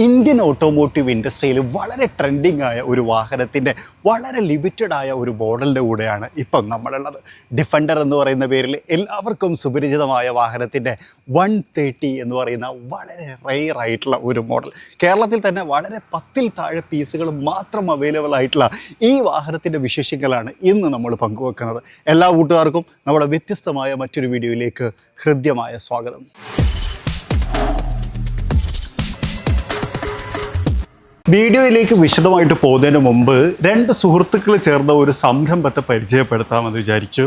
Indian automotive ഇൻഡസ്ട്രിയിൽ വളരെ trending ആയ ഒരു വാഹനത്തിൻ്റെ വളരെ ലിമിറ്റഡ് ആയ ഒരു മോഡലിൻ്റെ കൂടെയാണ് ഇപ്പം നമ്മളുള്ളത്. ഡിഫൻഡർ എന്ന് പറയുന്ന പേരിൽ എല്ലാവർക്കും സുപരിചിതമായ വാഹനത്തിൻ്റെ 130 എന്ന് പറയുന്ന വളരെ റെയർ ആയിട്ടുള്ള ഒരു മോഡൽ. കേരളത്തിൽ തന്നെ വളരെ 10-ൽ താഴെ പീസുകൾ മാത്രം അവൈലബിൾ ആയിട്ടുള്ള ഈ വാഹനത്തിൻ്റെ വിശേഷങ്ങളാണ് ഇന്ന് നമ്മൾ പങ്കുവെക്കുന്നത്. എല്ലാ കൂട്ടുകാർക്കും നമ്മുടെ വ്യത്യസ്തമായ മറ്റൊരു വീഡിയോയിലേക്ക് ഹൃദ്യമായ സ്വാഗതം. വീഡിയോയിലേക്ക് വിശദമായിട്ട് പോകുന്നതിന് മുമ്പ് രണ്ട് സുഹൃത്തുക്കൾ ചേർന്ന ഒരു സംരംഭത്തെ പരിചയപ്പെടുത്താമെന്ന് വിചാരിച്ചു.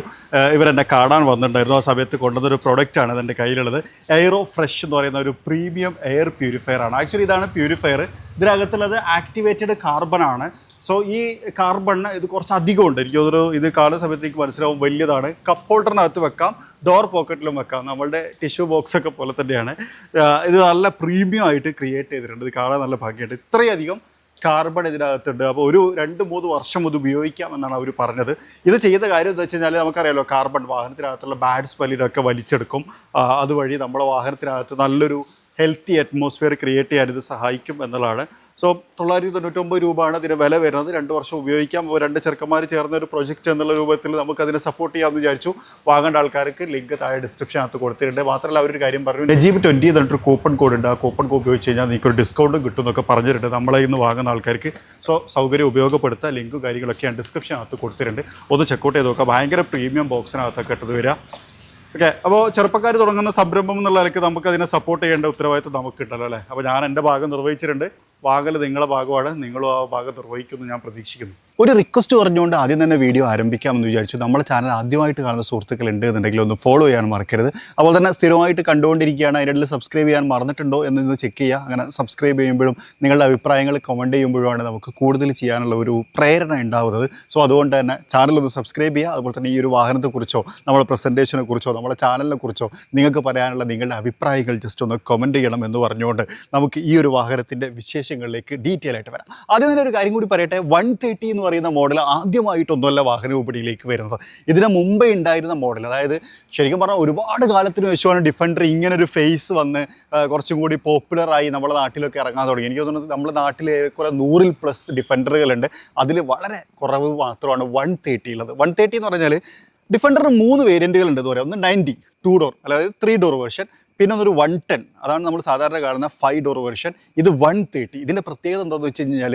ഇവരെന്നെ കാണാൻ വന്നിട്ടുണ്ടായിരുന്നു. ആ സമയത്ത് കൊണ്ടുവന്നൊരു പ്രൊഡക്റ്റാണ് എൻ്റെ കയ്യിലുള്ളത്. എയറോ ഫ്രഷ് എന്ന് പറയുന്ന ഒരു പ്രീമിയം എയർ പ്യൂരിഫയർ ആണ്. ആക്ച്വലി ഇതാണ് പ്യൂരിഫയർ. ഇതിനകത്തുള്ളത് ആക്ടിവേറ്റഡ് കാർബണാണ്. സോ ഈ കാർബണിന് ഇത് കുറച്ച് അധികം ഉണ്ട്. എനിക്ക് തോന്നുന്നു ഇത് കാണുന്ന സമയത്തേക്ക് മനസ്സിലാവും വലിയതാണ്. കപ്പ് ഹോൾഡറിനകത്ത് വെക്കാം, ഡോർ പോക്കറ്റിലും വെക്കാം. നമ്മളുടെ ടിഷ്യൂ ബോക്സൊക്കെ പോലെ തന്നെയാണ്. ഇത് നല്ല പ്രീമിയം ആയിട്ട് ക്രിയേറ്റ് ചെയ്തിട്ടുണ്ട്. ഇത് കാണാൻ നല്ല ഭംഗിയായിട്ട്. ഇത്രയധികം കാർബൺ ഇതിനകത്തുണ്ട്. അപ്പോൾ ഒരു 2-3 വർഷം ഇത് ഉപയോഗിക്കാം എന്നാണ് അവർ പറഞ്ഞത്. ഇത് ചെയ്ത കാര്യം എന്താ വെച്ച് കഴിഞ്ഞാൽ നമുക്കറിയാലോ, കാർബൺ വാഹനത്തിനകത്തുള്ള ബാഡ് സ്മെല്ലിനൊക്കെ വലിച്ചെടുക്കും. അതുവഴി നമ്മുടെ വാഹനത്തിനകത്ത് നല്ലൊരു ഹെൽത്തി അറ്റ്മോസ്ഫിയർ ക്രിയേറ്റ് ചെയ്യാൻ ഇത് സഹായിക്കും എന്നുള്ളതാണ്. സോ 999 രൂപയാണ് ഇതിന് വില വരുന്നത്. 2 വർഷം ഉപയോഗിക്കാം. 2 ചെറുക്കന്മാർ ചേർന്ന ഒരു പ്രൊജക്റ്റ് എന്നുള്ള രൂപത്തിൽ നമുക്കതിനെ സപ്പോർട്ട് ചെയ്യാമെന്ന് വിചാരിച്ചു. വാങ്ങേണ്ട ആൾക്കാർക്ക് ലിങ്ക് താഴെ ഡിസ്ക്രിപ്ഷനകത്ത് കൊടുത്തിട്ടുണ്ട്. മാത്രമല്ല അവരൊരു കാര്യം പറഞ്ഞു, നജീബ് 20 എന്നിട്ടൊരു കൂപ്പൺ കോഡ് ഉണ്ട്. ആ കൂപ്പൺ കോഡ് ഉപയോഗിച്ച് കഴിഞ്ഞാൽ നിങ്ങൾക്കൊരു ഡിസ്കൗണ്ടും കിട്ടും എന്നൊക്കെ പറഞ്ഞിട്ടുണ്ട് നമ്മളെ ഇന്ന് വാങ്ങുന്ന ആൾക്കാർക്ക്. സോ സൗകര്യം ഉപയോഗപ്പെടുത്തുക. ലിങ്കും കാര്യങ്ങളൊക്കെ ഞാൻ ഡിസ്ക്രിപ്ഷനകത്ത് കൊടുത്തിട്ടുണ്ട്. ഒന്ന് ചെക്കൗട്ട് ചെയ്ത് നോക്കുക. ഭയങ്കര പ്രീമിയം ബോക്സിനകത്തൊക്കെ ഇട്ടത് വരിക. ഓക്കെ, അപ്പോൾ ചെറുപ്പക്കാർ തുടങ്ങുന്ന സംരംഭം എന്നുള്ള നിലയ്ക്ക് നമുക്ക് അതിനെ സപ്പോർട്ട് ചെയ്യേണ്ട ഉത്തരവാദിത്വം നമുക്ക് കിട്ടല്ലോ അല്ലേ. അപ്പോൾ ഞാൻ എൻ്റെ ഭാഗം നിർവഹിച്ചിട്ടുണ്ട്. വാങ്ങൽ നിങ്ങളുടെ ഭാഗമാണ്. നിങ്ങളും ആ ഭാഗം നിർവഹിക്കുമെന്ന് ഞാൻ പ്രതീക്ഷിക്കുന്നു. ഒരു റിക്വസ്റ്റ് പറഞ്ഞുകൊണ്ട് ആദ്യം തന്നെ വീഡിയോ ആരംഭിക്കാമെന്ന് വിചാരിച്ചു. നമ്മുടെ ചാനൽ ആദ്യമായിട്ട് കാണുന്ന സുഹൃത്തുക്കൾ ഉണ്ട് എന്നുണ്ടെങ്കിൽ ഒന്ന് ഫോളോ ചെയ്യാൻ മറക്കരുത്. അതുപോലെ തന്നെ സ്ഥിരമായിട്ട് കണ്ടുകൊണ്ടിരിക്കുകയാണ്, അതിനിടയിൽ സബ്സ്ക്രൈബ് ചെയ്യാൻ മറന്നിട്ടുണ്ടോ എന്നൊന്ന് ചെക്ക് ചെയ്യുക. അങ്ങനെ സബ്സ്ക്രൈബ് ചെയ്യുമ്പോഴും നിങ്ങളുടെ അഭിപ്രായങ്ങൾ കമൻറ്റ് ചെയ്യുമ്പോഴുമാണ് നമുക്ക് കൂടുതൽ ചെയ്യാനുള്ള ഒരു പ്രേരണ ഉണ്ടാവുന്നത്. സോ അതുകൊണ്ട് തന്നെ ചാനലൊന്ന് സബ്സ്ക്രൈബ് ചെയ്യുക. അതുപോലെ തന്നെ ഈ ഒരു വാഹനത്തെക്കുറിച്ചോ നമ്മുടെ പ്രസൻറ്റേഷനെ കുറിച്ചോ നമ്മുടെ ചാനലിനെ കുറിച്ചോ നിങ്ങൾക്ക് പറയാനുള്ള നിങ്ങളുടെ അഭിപ്രായങ്ങൾ ജസ്റ്റ് ഒന്ന് കമൻറ്റ് ചെയ്യണം എന്ന് പറഞ്ഞുകൊണ്ട് നമുക്ക് ഈ ഒരു വാഹനത്തിൻ്റെ വിശേഷങ്ങളിലേക്ക് ഡീറ്റെയിൽ ആയിട്ട് വരാം. ആദ്യം തന്നെ ഒരു കാര്യം കൂടി പറയട്ടെ. 130 എന്ന് പറയുന്ന മോഡൽ ആദ്യമായിട്ടൊന്നുമല്ല വാഹന വിപണിയിലേക്ക് വരുന്നത്. ഇതിന് മുമ്പേ ഉണ്ടായിരുന്ന മോഡൽ, അതായത് ശരിക്കും പറഞ്ഞാൽ ഒരുപാട് കാലത്തിന് ശേഷമാണ് ഡിഫൻഡർ ഇങ്ങനൊരു ഫേസ് വന്ന് കുറച്ചും കൂടി പോപ്പുലറായി നമ്മുടെ നാട്ടിലൊക്കെ ഇറങ്ങാൻ തുടങ്ങി. എനിക്ക് തോന്നുന്നത് നമ്മുടെ നാട്ടിൽ കുറെ 100+ ഡിഫൻഡറുകളുണ്ട്. അതിൽ വളരെ കുറവ് മാത്രമാണ് 130 ഉള്ളത്. 130 എന്ന് പറഞ്ഞാൽ ഡിഫൻഡറിന് 3 വേരിയൻറ്റുകൾ ഉണ്ട് എന്ന് പറയാം. ഒന്ന് 90 2 ഡോർ, അതായത് 3 ഡോർ വെർഷൻ. പിന്നെ ഒന്നൊരു 110, അതാണ് നമ്മൾ സാധാരണ കാണുന്ന 5 ഡോർ വെർഷൻ. ഇത് 130. ഇതിൻ്റെ പ്രത്യേകത എന്താണെന്ന് വെച്ച് കഴിഞ്ഞാൽ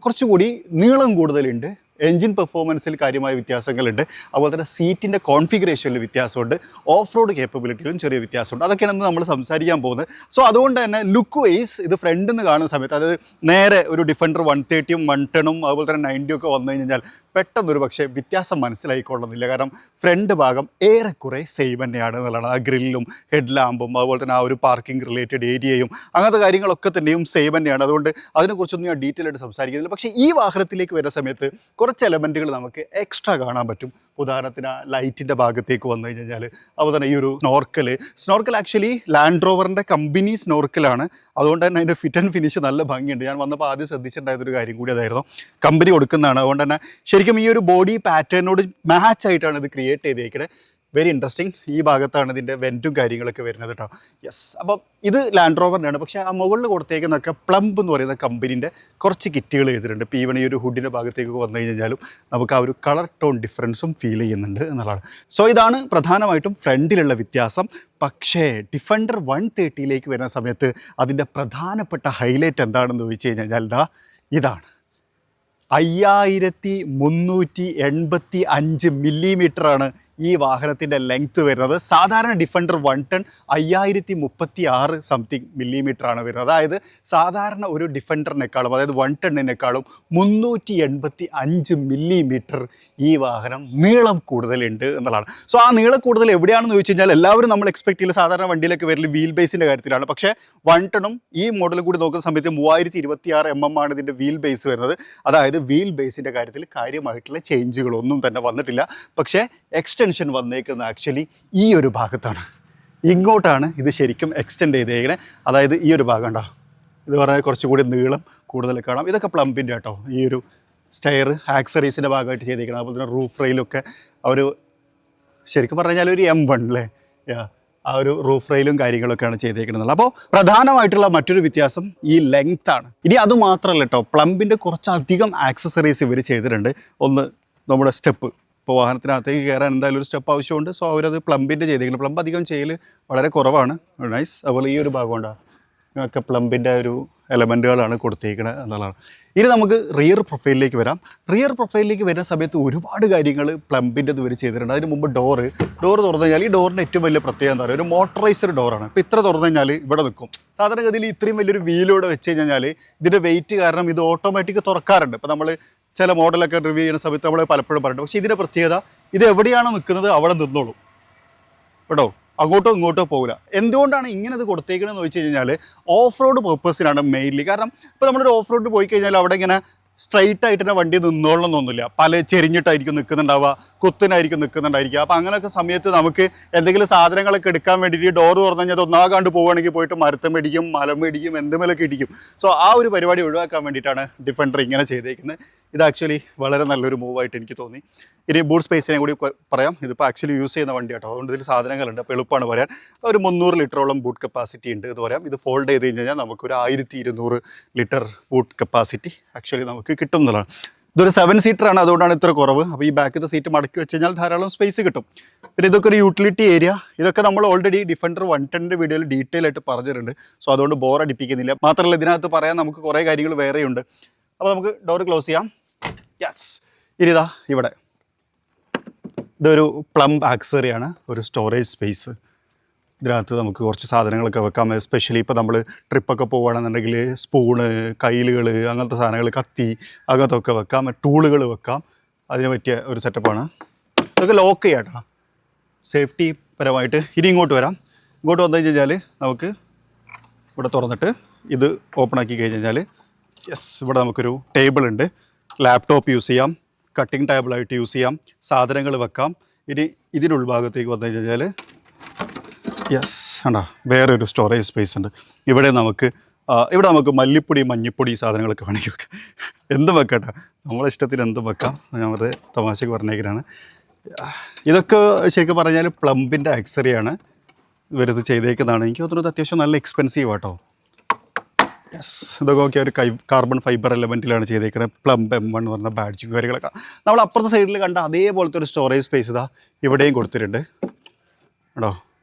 കുറച്ചുകൂടി നീളം കൂടുതലുണ്ട്. എൻജിൻ പെർഫോമൻസിൽ കാര്യമായ വ്യത്യാസങ്ങളുണ്ട്. അതുപോലെ തന്നെ സീറ്റിൻ്റെ കോൺഫിഗറേഷനിൽ വ്യത്യാസമുണ്ട്. ഓഫ് റോഡ് കേപ്പബിലിറ്റിയിലും ചെറിയ വ്യത്യാസമുണ്ട്. അതൊക്കെയാണ് നമ്മൾ സംസാരിക്കാൻ പോകുന്നത്. സോ അതുകൊണ്ട് തന്നെ ലുക്ക് വൈസ് ഇത് ഫ്രണ്ടിൽ നിന്ന് കാണുന്ന സമയത്ത്, അതായത് നേരെ ഒരു ഡിഫൻഡർ 130-ഉം 110-ഉം അതുപോലെ തന്നെ 90 ഒക്കെ വന്നു കഴിഞ്ഞാൽ പെട്ടെന്നൊരു പക്ഷേ വ്യത്യാസം മനസ്സിലായിക്കൊള്ളുന്നില്ല. കാരണം ഫ്രണ്ട് ഭാഗം ഏറെക്കുറെ സെയിം തന്നെയാണ് എന്നുള്ളതാണ്. ആ ഗ്രില്ലും ഹെഡ് ലാമ്പും അതുപോലെ തന്നെ ആ ഒരു പാർക്കിംഗ് റിലേറ്റഡ് ഏരിയയും അങ്ങനത്തെ കാര്യങ്ങളൊക്കെ തന്നെയും സെയിം തന്നെയാണ്. അതുകൊണ്ട് അതിനെക്കുറിച്ചൊന്നും ഞാൻ ഡീറ്റെയിൽ ആയിട്ട് സംസാരിക്കുന്നില്ല. പക്ഷേ ഈ വാഹനത്തിലേക്ക് വരുന്ന സമയത്ത് കുറച്ച് എലമെൻറ്റുകൾ നമുക്ക് എക്സ്ട്രാ കാണാൻ പറ്റും. ഉദാഹരണത്തിന് ലൈറ്റിൻ്റെ ഭാഗത്തേക്ക് വന്നു കഴിഞ്ഞാൽ, അതുപോലെ തന്നെ ഈ ഒരു സ്നോർക്കൽ ആക്ച്വലി ലാൻഡ് റോവറിൻ്റെ കമ്പനി സ്നോർക്കലാണ്. അതുകൊണ്ട് തന്നെ അതിൻ്റെ ഫിറ്റ് ആൻഡ് ഫിനിഷ് നല്ല ഭംഗിയുണ്ട്. ഞാൻ വന്നപ്പോൾ ആദ്യം ശ്രദ്ധിച്ചിട്ടുണ്ടായിരുന്നൊരു കാര്യം കൂടി അതായിരുന്നു. കമ്പനി കൊടുക്കുന്നതാണ്. അതുകൊണ്ട് തന്നെ ശരിക്കും ഈ ഒരു ബോഡി പാറ്റേണിനോട് മാച്ച് ആയിട്ടാണ് ഇത് ക്രിയേറ്റ് ചെയ്തേക്കുന്നത്. Very interesting. ഈ ഭാഗത്താണ് ഇതിൻ്റെ വെൻറ്റും കാര്യങ്ങളൊക്കെ വരുന്നത് കേട്ടോ. യെസ്, അപ്പം ഇത് ലാൻഡ് റോവറിൻ്റെയാണ്. പക്ഷേ ആ മുകളിൽ കൊടുത്തേക്കുന്നതൊക്കെ പ്ലംബ് എന്ന് പറയുന്ന കമ്പനീൻ്റെ കുറച്ച് കിറ്റുകൾ ചെയ്തിട്ടുണ്ട്. ഇപ്പോൾ ഈവൻ ഈ ഒരു ഹുഡിൻ്റെ ഭാഗത്തേക്ക് വന്നു കഴിഞ്ഞാലും നമുക്ക് ആ ഒരു കളർ ടോൺ ഡിഫറൻസും ഫീൽ ചെയ്യുന്നുണ്ട് എന്നുള്ളതാണ്. സോ ഇതാണ് പ്രധാനമായിട്ടും ഫ്രണ്ടിലുള്ള വ്യത്യാസം. പക്ഷേ ഡിഫൻഡർ 130ലേക്ക് വരുന്ന സമയത്ത് അതിൻ്റെ പ്രധാനപ്പെട്ട ഹൈലൈറ്റ് എന്താണെന്ന് ചോദിച്ചു കഴിഞ്ഞാൽ ഇതാണ്. 5385 മില്ലിമീറ്ററാണ് ഈ വാഹനത്തിൻ്റെ ലെങ്ത്ത് വരുന്നത്. സാധാരണ ഡിഫൻഡർ 110 5036 സംതിങ് മില്ലിമീറ്ററാണ് വരുന്നത്. അതായത് സാധാരണ ഒരു ഡിഫൻഡറിനേക്കാളും, അതായത് 110-നേക്കാളും 385 മില്ലിമീറ്റർ ഈ വാഹനം നീളം കൂടുതലുണ്ട് എന്നുള്ളതാണ്. സോ ആ നീളം കൂടുതൽ എവിടെയാണെന്ന് ചോദിച്ചു കഴിഞ്ഞാൽ എല്ലാവരും നമ്മൾ എക്സ്പെക്ട് ചെയ്യുന്ന സാധാരണ വണ്ടിയിലൊക്കെ വരൽ വീൽ ബേസിൻ്റെ കാര്യത്തിലാണ്. പക്ഷേ 110-ഉം ഈ മോഡലും കൂടി നോക്കുന്ന സമയത്ത് 3026 mm ആണ് ഇതിൻ്റെ വീൽ ബേസ് വരുന്നത്. അതായത് വീൽ ബേസിൻ്റെ കാര്യത്തിൽ കാര്യമായിട്ടുള്ള ചേഞ്ചുകളൊന്നും തന്നെ വന്നിട്ടില്ല. പക്ഷേ എക്സ്റ്റൻഷൻ വന്നേക്കുന്നത് ആക്ച്വലി ഈ ഒരു ഭാഗത്താണ്. ഇങ്ങോട്ടാണ് ഇത് ശരിക്കും എക്സ്റ്റെൻഡ് ചെയ്തേക്കണേ. അതായത് ഈ ഒരു ഭാഗം ഉണ്ടോ, ഇത് പറഞ്ഞാൽ കുറച്ചുകൂടി നീളം കൂടുതൽ കാണാം. ഇതൊക്കെ പ്ലംബിൻ്റെ കേട്ടോ. ഈ ഒരു സ്റ്റെയർ ആക്സറീസിൻ്റെ ഭാഗമായിട്ട് ചെയ്തേക്കണം. അതുപോലെ തന്നെ റൂഫ് റെയിലൊക്കെ ഒരു ശരിക്കും പറഞ്ഞു കഴിഞ്ഞാൽ ഒരു M1 അല്ലേ. ആ ഒരു റൂഫ് റെയിലും കാര്യങ്ങളൊക്കെയാണ് ചെയ്തേക്കുന്നത്. അപ്പോൾ പ്രധാനമായിട്ടുള്ള മറ്റൊരു വ്യത്യാസം ഈ ലെങ്ത് ആണ്. ഇനി അത് മാത്രമല്ല കേട്ടോ, പ്ലംബിൻ്റെ കുറച്ചധികം ആക്സസറീസ് ഇവർ ചെയ്തിട്ടുണ്ട്. ഒന്ന് നമ്മുടെ സ്റ്റെപ്പ്, ഇപ്പോൾ വാഹനത്തിനകത്തേക്ക് കയറാൻ എന്തായാലും ഒരു സ്റ്റെപ്പ് ആവശ്യമുണ്ട്. സോ അവരത് പ്ലംബിൻ്റെ ചെയ്തേക്കുന്നത്. പ്ലംബ് അധികം ചെയ്യൽ വളരെ കുറവാണ്. നൈസ്. അതുപോലെ ഈ ഒരു ഭാഗം ഉണ്ടാകും ഒക്കെ പ്ലംബിൻ്റെ ഒരു എലമെൻറ്റുകളാണ് കൊടുത്തേക്കുന്നത് എന്നുള്ളതാണ്. ഇനി നമുക്ക് റിയർ പ്രൊഫൈലിലേക്ക് വരാം. റിയർ പ്രൊഫൈലിലേക്ക് വരുന്ന സമയത്ത് ഒരുപാട് കാര്യങ്ങൾ പ്ലംബിൻ്റെ ഇവർ ചെയ്തിട്ടുണ്ട്. അതിന് മുമ്പ് ഡോറ് തുറന്നു കഴിഞ്ഞാൽ ഈ ഡോറിൻ്റെ ഏറ്റവും വലിയ പ്രത്യേകത എന്താ പറയുക, ഒരു മോട്ടറൈസ്ഡ് ഡോറാണ്. ഇപ്പോൾ ഇത്ര തുറന്നു കഴിഞ്ഞാൽ ഇവിടെ നിൽക്കും. സാധാരണഗതിയിൽ ഇത്രയും വലിയൊരു വീലോടെ വെച്ച് കഴിഞ്ഞാൽ ഇതിൻ്റെ വെയിറ്റ് കാരണം ഇത് ഓട്ടോമാറ്റിക് തുറക്കാറുണ്ട്. ഇപ്പോൾ നമ്മൾ ചില മോഡലൊക്കെ റിവ്യൂ ചെയ്യുന്ന സമയത്ത് നമ്മൾ പലപ്പോഴും പറയുന്നുണ്ട്. പക്ഷേ ഇതിൻ്റെ പ്രത്യേകത ഇത് എവിടെയാണോ നിൽക്കുന്നത് അവിടെ നിന്നോളും കേട്ടോ, അങ്ങോട്ടോ ഇങ്ങോട്ടോ പോകില്ല. എന്തുകൊണ്ടാണ് ഇങ്ങനെ ഇത് കൊടുത്തേക്കണമെന്ന് ചോദിച്ചു കഴിഞ്ഞാൽ ഓഫ് റോഡ് പർപ്പസിനാണ് മെയിൻലി. കാരണം ഇപ്പോൾ നമ്മളൊരു ഓഫ് റോഡ് പോയി കഴിഞ്ഞാൽ അവിടെ ഇങ്ങനെ സ്ട്രൈറ്റ് ആയിട്ട് തന്നെ വണ്ടി നിന്നോളണമെന്നൊന്നുമില്ല. പല ചെരിഞ്ഞിട്ടായിരിക്കും നിൽക്കുന്നുണ്ടാവുക, കുത്തിനായിരിക്കും നിൽക്കുന്നുണ്ടായിരിക്കുക. അപ്പോൾ അങ്ങനെയൊക്കെ സമയത്ത് നമുക്ക് എന്തെങ്കിലും സാധനങ്ങളൊക്കെ എടുക്കാൻ വേണ്ടിയിട്ട് ഡോറ് തുറന്നു കഴിഞ്ഞാൽ അത് ഒന്നാകാണ്ട് പോവുകയാണെങ്കിൽ പോയിട്ട് മരത്തം മേടിക്കും, മലം മേടിക്കും, എന്തുമേലൊക്കെ ഇടിക്കും. സോ ആ ഒരു പരിപാടി ഒഴിവാക്കാൻ വേണ്ടിയിട്ടാണ് ഡിഫൻഡർ ഇങ്ങനെ ചെയ്തേക്കുന്നത്. ഇത് ആക്ച്വലി വളരെ നല്ലൊരു മൂവായിട്ട് എനിക്ക് തോന്നി. ഇനി ബൂട്ട് സ്പേസിനെ കൂടി പറയാം. ഇതിപ്പോൾ ആക്ച്വലി യൂസ് ചെയ്യുന്ന വണ്ടി കേട്ടോ, അതുകൊണ്ട് ഇതിൽ സാധനങ്ങളുണ്ട്. അപ്പോൾ എളുപ്പമാണ് പറയാൻ. ഒരു 300 ലിറ്ററോളം ബൂട്ട് കപ്പാസിറ്റി ഉണ്ട് എന്ന് പറയാം. ഇത് ഫോൾഡ് ചെയ്ത് കഴിഞ്ഞാൽ നമുക്കൊരു 1200 ലിറ്റർ ബൂട്ട് കപ്പാസിറ്റി ആക്ച്വലി നമുക്ക് കിട്ടും എന്നുള്ളതാണ്. ഇതൊരു 7 സീറ്ററാണ്, അതുകൊണ്ടാണ് ഇത്ര കുറവ്. അപ്പോൾ ഈ ബാക്കിലത്തെ സീറ്റ് മടക്കി വെച്ച് കഴിഞ്ഞാൽ ധാരാളം സ്പേസ് കിട്ടും. പിന്നെ ഇതൊക്കെ ഒരു യൂട്ടിലിറ്റി ഏരിയ. ഇതൊക്കെ നമ്മൾ ഓൾറെഡി ഡിഫൻഡർ 110 വീഡിയോയിൽ ഡീറ്റെയിൽ ആയിട്ട് പറഞ്ഞിട്ടുണ്ട്. സോ അതുകൊണ്ട് ബോർ അടിപ്പിക്കുന്നില്ല. മാത്രമല്ല ഇതിനകത്ത് പറയാൻ നമുക്ക് കുറേ കാര്യങ്ങൾ വേറെയുണ്ട്. അപ്പോൾ നമുക്ക് ഡോർ ക്ലോസ് ചെയ്യാം. യെസ്. ഇനി ഇതാ ഇവിടെ ഇതൊരു പ്ലംബ് ആക്സറിയാണ്, ഒരു സ്റ്റോറേജ് സ്പേസ്. ഇതിനകത്ത് നമുക്ക് കുറച്ച് സാധനങ്ങളൊക്കെ വെക്കാം. എസ്പെഷ്യലി ഇപ്പോൾ നമ്മൾ ട്രിപ്പൊക്കെ പോകുകയാണെന്നുണ്ടെങ്കിൽ സ്പൂണ്, കയ്യിലുകൾ, അങ്ങനത്തെ സാധനങ്ങൾ, കത്തി, അങ്ങനത്തെ ഒക്കെ വെക്കാം. ടൂളുകൾ വെക്കാം. അതിന് പറ്റിയ ഒരു സെറ്റപ്പാണ്. ഇതൊക്കെ ലോക്ക് ചെയ്യാം കേട്ടോ, സേഫ്റ്റി പരമായിട്ട്. ഇനി ഇങ്ങോട്ട് വരാം. ഇങ്ങോട്ട് വന്നു കഴിഞ്ഞാൽ നമുക്ക് ഇവിടെ തുറന്നിട്ട് ഇത് ഓപ്പൺ ആക്കി കഴിഞ്ഞ് കഴിഞ്ഞാൽ യെസ്, ഇവിടെ നമുക്കൊരു ടേബിൾ ഉണ്ട്. ലാപ്ടോപ്പ് യൂസ് ചെയ്യാം, കട്ടിംഗ് ടേബിളായിട്ട് യൂസ് ചെയ്യാം, സാധനങ്ങൾ വെക്കാം. ഇനി ഇതിൻ്റെ ഉൾഭാഗത്തേക്ക് വന്നു കഴിഞ്ഞാൽ യെസ് ആണ്ടാ വേറൊരു സ്റ്റോറേജ് സ്പേസ് ഉണ്ട്. ഇവിടെ നമുക്ക് മല്ലിപ്പൊടി, മഞ്ഞപ്പൊടി സാധനങ്ങളൊക്കെ വേണമെങ്കിൽ വെക്കാം. എന്തും വെക്കട്ടെ, നമ്മളെ ഇഷ്ടത്തിന് എന്തും വെക്കാം. ഞാൻ വെറുതെ തമാശക്ക് പറഞ്ഞേക്കാനാണ്. ഇതൊക്കെ ശരിക്കും പറഞ്ഞാൽ പ്ലംബിൻ്റെ ആക്സറിയാണ് ഇവരിത് ചെയ്തേക്കുന്നതാണ്. എനിക്ക് തോന്നുന്നത് അത്യാവശ്യം നല്ല എക്സ്പെൻസീവ് ആട്ടോ. യെസ്, ഇതൊക്കെ നോക്കിയാൽ ഒരു കാർബൺ ഫൈബർ എലമെൻറ്റിലാണ് ചെയ്തേക്കുന്നത്. പ്ലംബ് M1 എന്ന് പറഞ്ഞ ബാഡ്ജും കാര്യങ്ങളൊക്കെ നമ്മൾ അപ്പുറത്തെ സൈഡിൽ കണ്ട അതേപോലത്തെ ഒരു സ്റ്റോറേജ് സ്പേസ് ഇതാ ഇവിടെയും കൊടുത്തിട്ടുണ്ട് കേട്ടോ.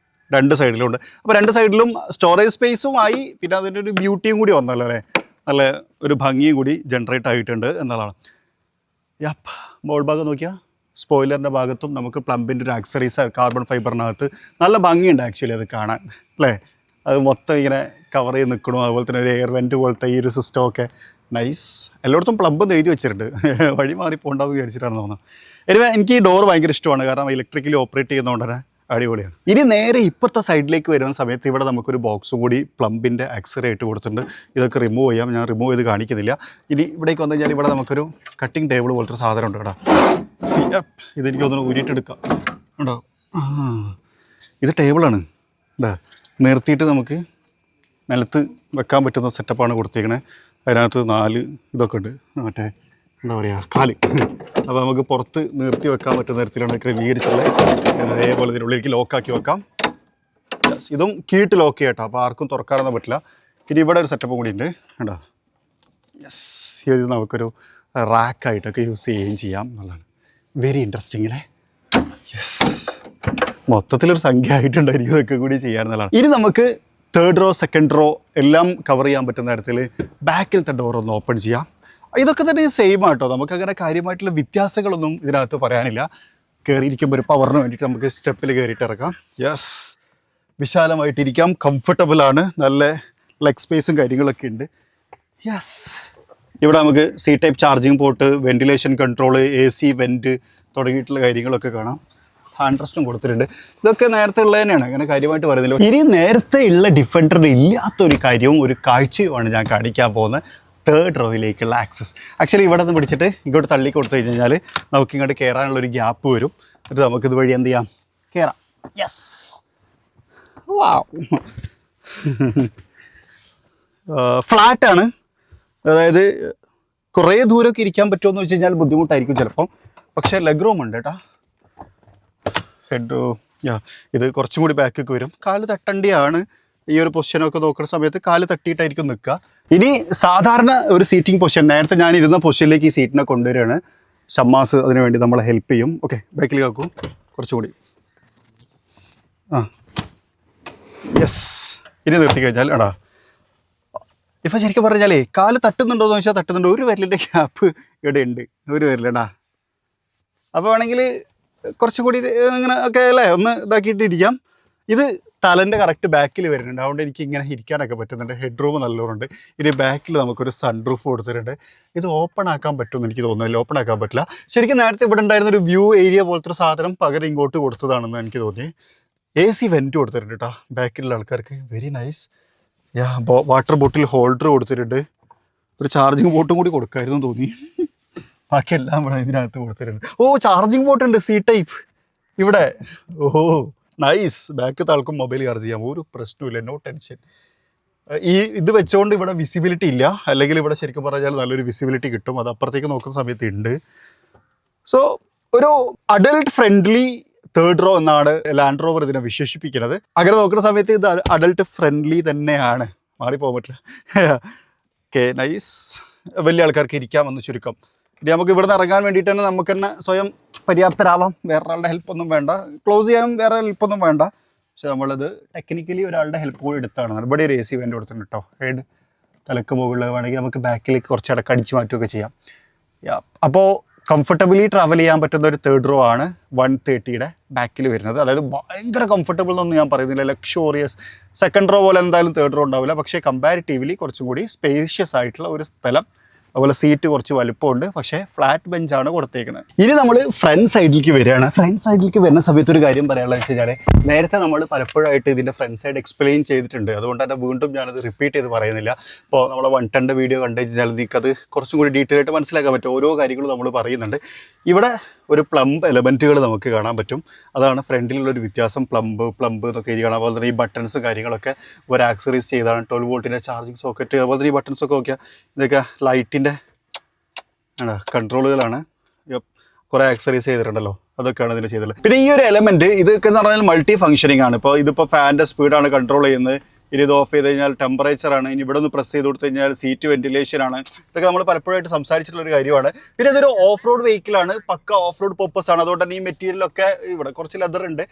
2 സൈഡിലും ഉണ്ട്. അപ്പോൾ 2 സൈഡിലും സ്റ്റോറേജ് സ്പേസും ആയി, പിന്നെ അതിൻ്റെ ഒരു ബ്യൂട്ടിയും കൂടി വന്നല്ലോ അല്ലേ, നല്ല ഒരു ഭംഗിയും കൂടി ജനറേറ്റ് ആയിട്ടുണ്ട് എന്നുള്ളതാണ്. യപ്പ്, മോൾ ഭാഗം നോക്കിയാൽ സ്പോയിലറിൻ്റെ ഭാഗത്തും നമുക്ക് പ്ലംബിൻ്റെ ഒരു ആക്സറീസ് കാർബൺ ഫൈബറിനകത്ത് നല്ല ഭംഗിയുണ്ട് ആക്ച്വലി അത് കാണാൻ അല്ലേ. അത് മൊത്തം ഇങ്ങനെ കവർ ചെയ്ത് നിൽക്കണു. അതുപോലെ തന്നെ ഒരു എയർ വെൻറ്റ് പോലത്തെ ഈ ഒരു സിസ്റ്റമൊക്കെ നൈസ്. എല്ലായിടത്തും പ്ലംബ് എഴുതി വെച്ചിട്ടുണ്ട്, വഴി മാറി പോകണ്ടെന്ന് വിചാരിച്ചിട്ടാണ് തോന്നുന്നത്. എനിക്ക് ഈ ഡോർ ഭയങ്കര ഇഷ്ടമാണ്, കാരണം ഇലക്ട്രിക്കലി ഓപ്പറേറ്റ് ചെയ്യുന്നതുകൊണ്ട് തന്നെ അടിപൊളിയാണ്. ഇനി നേരെ ഇപ്പുറത്തെ സൈഡിലേക്ക് വരുന്ന സമയത്ത് ഇവിടെ നമുക്കൊരു ബോക്സും കൂടി പ്ലംബിൻ്റെ ആക്സറി ആയിട്ട് കൊടുത്തിട്ടുണ്ട്. ഇതൊക്കെ റിമൂവ് ചെയ്യാം, ഞാൻ റിമൂവ് ചെയ്ത് കാണിക്കുന്നില്ല. ഇനി ഇവിടേക്ക് വന്നു കഴിഞ്ഞാൽ ഇവിടെ നമുക്കൊരു കട്ടിംഗ് ടേബിൾ പോലത്തെ സാധനം ഉണ്ട് കേട്ടോ. ഇതെനിക്ക് തോന്നുന്നു ഊരിയിട്ടെടുക്കാം കേട്ടോ. ഇത് ടേബിളാണ് കേട്ടോ, നിർത്തിയിട്ട് നമുക്ക് നിലത്ത് വെക്കാൻ പറ്റുന്ന സെറ്റപ്പാണ് കൊടുത്തേക്കണേ. അതിനകത്ത് 4 ഇതൊക്കെ ഉണ്ട്, മറ്റേ എന്താ പറയുക കാല്. അപ്പോൾ നമുക്ക് പുറത്ത് നിർത്തി വെക്കാൻ പറ്റുന്ന തരത്തിലാണ് ക്രമീകരിച്ചുള്ളത്. അതേപോലെ ഇതിനുള്ളിലേക്ക് ലോക്കാക്കി വെക്കാം. ഇതും കീട്ട് ലോക്ക് ചെയ്യട്ടോ, അപ്പോൾ ആർക്കും തുറക്കാനൊന്നും പറ്റില്ല. ഇനി ഇവിടെ ഒരു സെറ്റപ്പ് കൂടി ഉണ്ട് കേട്ടോ. യെസ്, ഇത് നമുക്കൊരു റാക്കായിട്ടൊക്കെ യൂസ് ചെയ്യുകയും ചെയ്യാം എന്നുള്ളതാണ്. വെരി ഇൻട്രസ്റ്റിംഗ് അല്ലേ. യെസ്, മൊത്തത്തിലൊരു സംഖ്യ ആയിട്ടുണ്ടായിരിക്കും ഇതൊക്കെ കൂടി ചെയ്യാമെന്നുള്ളതാണ്. ഇനി നമുക്ക് 3rd റോ 2nd റോ എല്ലാം കവർ ചെയ്യാൻ പറ്റുന്ന തരത്തിൽ ബാക്കിലത്തെ ഡോർ ഒന്ന് ഓപ്പൺ ചെയ്യാം. ഇതൊക്കെ തന്നെ സെയിം ആട്ടോ, നമുക്കങ്ങനെ കാര്യമായിട്ടുള്ള വ്യത്യാസങ്ങളൊന്നും ഇതിനകത്ത് പറയാനില്ല. കയറിയിരിക്കുമ്പോൾ ഒരു പവറിന് വേണ്ടിയിട്ട് നമുക്ക് സ്റ്റെപ്പിൽ കയറിയിട്ട് ഇറക്കാം. യെസ്, വിശാലമായിട്ടിരിക്കാം, കംഫർട്ടബിളാണ്, നല്ല ലെഗ് സ്പേസും കാര്യങ്ങളൊക്കെ ഉണ്ട്. യെസ്, ഇവിടെ നമുക്ക് C type charging port, ventilation control, AC vent തുടങ്ങിയിട്ടുള്ള കാര്യങ്ങളൊക്കെ കാണാം. ഹാൻഡ് റെസ്റ്റും കൊടുത്തിട്ടുണ്ട്. ഇതൊക്കെ നേരത്തെ ഉള്ളത് തന്നെയാണ്, അങ്ങനെ കാര്യമായിട്ട് പറയുന്നില്ല. ഇനി നേരത്തെ ഉള്ള ഡിഫൻഡറിൽ ഇല്ലാത്തൊരു കാര്യവും ഒരു കാഴ്ചയുമാണ് ഞാൻ കാണിക്കാൻ പോകുന്നത്. 3rd റോയിലേക്കുള്ള access. ആക്ച്വലി ഇവിടെ നിന്ന് പിടിച്ചിട്ട് ഇങ്ങോട്ട് തള്ളി കൊടുത്തു കഴിഞ്ഞാൽ നമുക്ക് ഇങ്ങോട്ട് കയറാനുള്ളൊരു ഗ്യാപ്പ് വരും. എന്നിട്ട് നമുക്കിത് വഴി എന്ത് ചെയ്യാം, കയറാം. യെസ്, വാവ്, ഫ്ലാറ്റാണ്. അതായത് കുറേ ദൂരമൊക്കെ ഇരിക്കാൻ പറ്റുമെന്ന് വെച്ച് കഴിഞ്ഞാൽ ബുദ്ധിമുട്ടായിരിക്കും ചിലപ്പം, പക്ഷേ ലെഗ് റൂം ഉണ്ട് കേട്ടോ. ഇത് കുറച്ചും കൂടി ബാക്കൊക്കെ വരും. കാല് തട്ടണ്ടിയാണ്. ഈ ഒരു പൊസിഷനൊക്കെ നോക്കുന്ന സമയത്ത് കാല് തട്ടിയിട്ടായിരിക്കും നിൽക്കുക. ഇനി സാധാരണ ഒരു സീറ്റിംഗ് പൊസിഷൻ, നേരത്തെ ഞാൻ ഇരുന്ന പൊസിഷനിലേക്ക് ഈ സീറ്റിനെ കൊണ്ടുവരികയാണ്. ഷമ്മാസ് അതിനു വേണ്ടി നമ്മളെ ഹെൽപ്പ് ചെയ്യും. ഓക്കെ, ബാക്കിലേക്ക് ആക്കും കുറച്ചുകൂടി. യെസ്, ഇനി നിർത്തി കഴിഞ്ഞാൽ എടാ ഇപ്പം ശരിക്കും പറഞ്ഞാലേ കാല് തട്ടുന്നുണ്ടോ എന്ന് ചോദിച്ചാൽ തട്ടുന്നുണ്ട്. ഒരു വിരലിൻ്റെ ഗ്യാപ്പ് ഇവിടെ ഉണ്ട്, ഒരു വിരലടാ. അപ്പോൾ വേണമെങ്കിൽ കുറച്ചും കൂടി ഇങ്ങനെ ഒക്കെ അല്ലേ ഒന്ന് ഇതാക്കിയിട്ടിരിക്കാം. ഇത് തലൻ്റെ കറക്റ്റ് ബാക്കിൽ വരുന്നുണ്ട്, അതുകൊണ്ട് എനിക്ക് ഇങ്ങനെ ഇരിക്കാനൊക്കെ പറ്റുന്നുണ്ട്. ഹെഡ് റൂം നല്ലോണമുണ്ട്. ഇനി ബാക്കിൽ നമുക്കൊരു സൺ റൂഫ് കൊടുത്തിട്ടുണ്ട്. ഇത് ഓപ്പൺ ആക്കാൻ പറ്റുമെന്ന് എനിക്ക് തോന്നുന്നില്ല, ഓപ്പൺ ആക്കാൻ പറ്റില്ല. ശരിക്കും നേരത്തെ ഇവിടെ ഉണ്ടായിരുന്ന ഒരു വ്യൂ ഏരിയ പോലത്തെ ഒരു സാധനം പകരം ഇങ്ങോട്ട് കൊടുത്തതാണെന്ന് എനിക്ക് തോന്നി. AC വെൻറ്റ് കൊടുത്തിട്ടുണ്ട് കേട്ടോ ബാക്കിലുള്ള ആൾക്കാർക്ക്, very nice. Water bottle holder കൊടുത്തിട്ടുണ്ട്. ഒരു ചാർജിങ് ബോട്ടും കൂടി കൊടുക്കായിരുന്നു തോന്നി. ബാക്കിയെല്ലാം ഇവിടെ ഇതിനകത്ത് കൊടുത്തിട്ടുണ്ട്. ചാർജിങ് ബോട്ട് ഉണ്ട്, C ടൈപ്പ് ഇവിടെ. നൈസ്. ബാക്ക് താൾക്കും മൊബൈൽ ചാർജ് ചെയ്യാം, ഒരു പ്രശ്നമില്ല, നോ ടെൻഷൻ. ഇത് വെച്ചുകൊണ്ട് ഇവിടെ വിസിബിലിറ്റി ഇല്ല, അല്ലെങ്കിൽ ഇവിടെ ശരിക്കും പറഞ്ഞാൽ നല്ലൊരു വിസിബിലിറ്റി കിട്ടും. അത് അപ്പുറത്തേക്ക് നോക്കുന്ന സമയത്ത് ഉണ്ട്. സോ ഒരു അഡൽട്ട് ഫ്രണ്ട്ലി തേർഡ് റോ എന്നാണ് ലാൻഡ് റോവർ ഇതിനെ വിശേഷിപ്പിക്കുന്നത്. അങ്ങനെ നോക്കുന്ന സമയത്ത് ഇത് അഡൽട്ട് ഫ്രണ്ട്ലി തന്നെയാണ്, മാറിപ്പോകാൻ പറ്റില്ല. Okay, nice. വലിയ ആൾക്കാർക്ക് ഇരിക്കാമെന്ന് ചുരുക്കം. ഇനി നമുക്ക് ഇവിടെ നിന്ന് ഇറങ്ങാൻ വേണ്ടിയിട്ട് തന്നെ നമുക്ക് തന്നെ സ്വയം പര്യാപ്തരാവാം, വേറൊരാളുടെ ഹെൽപ്പൊന്നും വേണ്ട. ക്ലോസ് ചെയ്യാനും വേറെ ഹെൽപ്പൊന്നും വേണ്ട. പക്ഷെ നമ്മളത് ടെക്നിക്കലി ഒരാളുടെ ഹെൽപ്പ് കൂടി എടുത്താണ്. ഇവിടെ ഒരു AC വെൻ്റ് കൊടുത്തിട്ടുണ്ട് കേട്ടോ. ഹെഡ് തലക്ക് മുകളിൽ വേണമെങ്കിൽ നമുക്ക് ബാക്കിലേക്ക് കുറച്ച് അടിച്ചു മാറ്റുകയൊക്കെ ചെയ്യാം. അപ്പോൾ കംഫർട്ടബിളി ട്രാവൽ ചെയ്യാൻ പറ്റുന്ന ഒരു തേർഡ് റോ ആണ് 130യുടെ ബാക്കിൽ വരുന്നത്. അതായത് ഭയങ്കര കംഫർട്ടബിൾ എന്നൊന്നും ഞാൻ പറയുന്നില്ല, ലക്ഷോറിയസ്. സെക്കൻഡ് റോ പോലെ എന്തായാലും തേർഡ് റോ ഉണ്ടാവില്ല, പക്ഷേ കമ്പാരിറ്റീവ്ലി കുറച്ചും കൂടി സ്പേഷ്യസ് ആയിട്ടുള്ള ഒരു സ്ഥലം. അതുപോലെ സീറ്റ് കുറച്ച് വലുപ്പമുണ്ട്, പക്ഷേ ഫ്ലാറ്റ് ബെഞ്ചാണ് കൊടുത്തേക്കുന്നത്. ഇനി നമ്മൾ ഫ്രണ്ട് സൈഡിലേക്ക് വരികയാണ്. ഫ്രണ്ട് സൈഡിലേക്ക് വരുന്ന സമയത്ത് ഒരു കാര്യം പറയാനുള്ളത് വെച്ച് കഴിഞ്ഞാൽ, നേരത്തെ നമ്മൾ പലപ്പോഴായിട്ട് ഇതിൻ്റെ ഫ്രണ്ട് സൈഡ് എക്സ്പ്ലെയിൻ ചെയ്തിട്ടുണ്ട്, അതുകൊണ്ട് തന്നെ വീണ്ടും ഞാനത് റിപ്പീറ്റ് ചെയ്ത് പറയുന്നില്ല. ഇപ്പോൾ നമ്മൾ 110 വീഡിയോ കണ്ടു കഴിഞ്ഞാൽ നിങ്ങൾക്കത് കുറച്ചും കൂടി ഡീറ്റെയിൽ ആയിട്ട് മനസ്സിലാക്കാൻ പറ്റും. ഓരോ കാര്യങ്ങളും നമ്മൾ പറയുന്നുണ്ട്. ഇവിടെ ഒരു പ്ലംബ് എലമെൻറ്റുകൾ നമുക്ക് കാണാൻ പറ്റും. അതാണ് ഫ്രണ്ടിലുള്ളൊരു വ്യത്യാസം. പ്ലംബ് എന്നൊക്കെ എഴുതി കാണാം. അതുപോലെ തന്നെ ഈ ബട്ടൺസ് കാര്യങ്ങളൊക്കെ ഒരു ആക്സറൈസ് ചെയ്താണ്. 12 വോൾട്ടിൻ്റെ ചാർജിങ് സോക്കറ്റ്, അതുപോലെ തന്നെ ഈ ബട്ടൺസൊക്കെ നോക്കിയാൽ ഇതൊക്കെ ലൈറ്റിൻ്റെ കൺട്രോളുകളാണ്. കുറേ ആക്സറൈസ് ചെയ്തിട്ടുണ്ടല്ലോ, അതൊക്കെയാണ് ഇതിൽ ചെയ്തിട്ടുള്ളത്. പിന്നെ ഈ ഒരു എലമെൻറ്റ് ഇതൊക്കെ എന്ന് പറഞ്ഞാൽ മൾട്ടി ഫംഗ്ഷനിങ് ആണ്. ഇതിപ്പോൾ ഫാനിൻ്റെ സ്പീഡാണ് കൺട്രോൾ ചെയ്യുന്നത്. ഇനി ഇത് ഓഫ് ചെയ്ത് കഴിഞ്ഞാൽ ടെമ്പറേച്ചറാണ്. ഇനി ഇവിടെ ഒന്ന് പ്രസ് ചെയ്ത് കൊടുത്തു കഴിഞ്ഞാൽ സീറ്റ് വെന്റിലേഷനാണ്. ഇതൊക്കെ നമ്മൾ പലപ്പോഴായിട്ട് സംസാരിച്ചിട്ടുള്ളൊരു കാര്യമാണ്. പിന്നെ ഇതൊരു ഓഫ് റോഡ് വെഹിക്കിളാണ്, പക്ക ഓഫ് റോഡ് പർപ്പസ് ആണ്. അതുകൊണ്ട് തന്നെ ഈ മെറ്റീരിയലൊക്കെ ഇവിടെ കുറച്ച് ലെതർ ഉണ്ട്.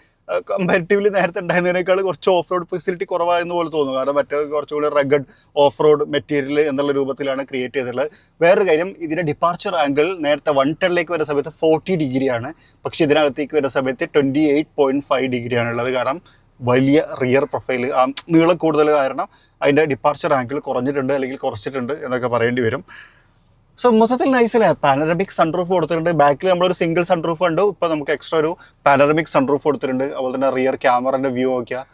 കമ്പാരിറ്റീവ്ലി നേരത്തെ ഉണ്ടായിരുന്നതിനേക്കാൾ കുറച്ച് ഓഫ് റോഡ് ഫെസിലിറ്റി കുറവായെന്ന് പോലെ തോന്നുന്നു. കാരണം മറ്റേ കുറച്ചുകൂടി റഗഡ് ഓഫ് റോഡ് മെറ്റീരിയൽ എന്നുള്ള രൂപത്തിലാണ് ക്രിയേറ്റ് ചെയ്തിട്ടുള്ളത്. വേറൊരു കാര്യം, ഇതിൻ്റെ ഡിപ്പാർച്ചർ ആംഗിൾ നേരത്തെ 110ലേക്ക് വരുന്ന സമയത്ത് 40 ഡിഗ്രിയാണ്, പക്ഷേ ഇതിനകത്തേക്ക് വരുന്ന സമയത്ത് 28.5 ഡിഗ്രിയാണുള്ളത്. കാരണം വലിയ റിയർ പ്രൊഫൈൽ, നീളം കൂടുതൽ കാരണം അതിൻ്റെ ഡിപ്പാർച്ചർ ആംഗിൾ കുറഞ്ഞിട്ടുണ്ട് അല്ലെങ്കിൽ കുറച്ചിട്ടുണ്ട് എന്നൊക്കെ പറയേണ്ടി വരും. സോ മൊത്തത്തിൽ നൈസല്ലേ. പാനറമിക് സൺറൂഫ് കൊടുത്തിട്ടുണ്ട്. ബാക്കിൽ നമ്മളൊരു സിംഗിൾ സൺറൂഫ് ഉണ്ട്, ഇപ്പോൾ നമുക്ക് എക്സ്ട്രാ ഒരു പാനറമിക് സൺറൂഫ് കൊടുത്തിട്ടുണ്ട്. അതുപോലെ തന്നെ റിയർ ക്യാമറൻ്റെ വ്യൂ നോക്കിയാൽ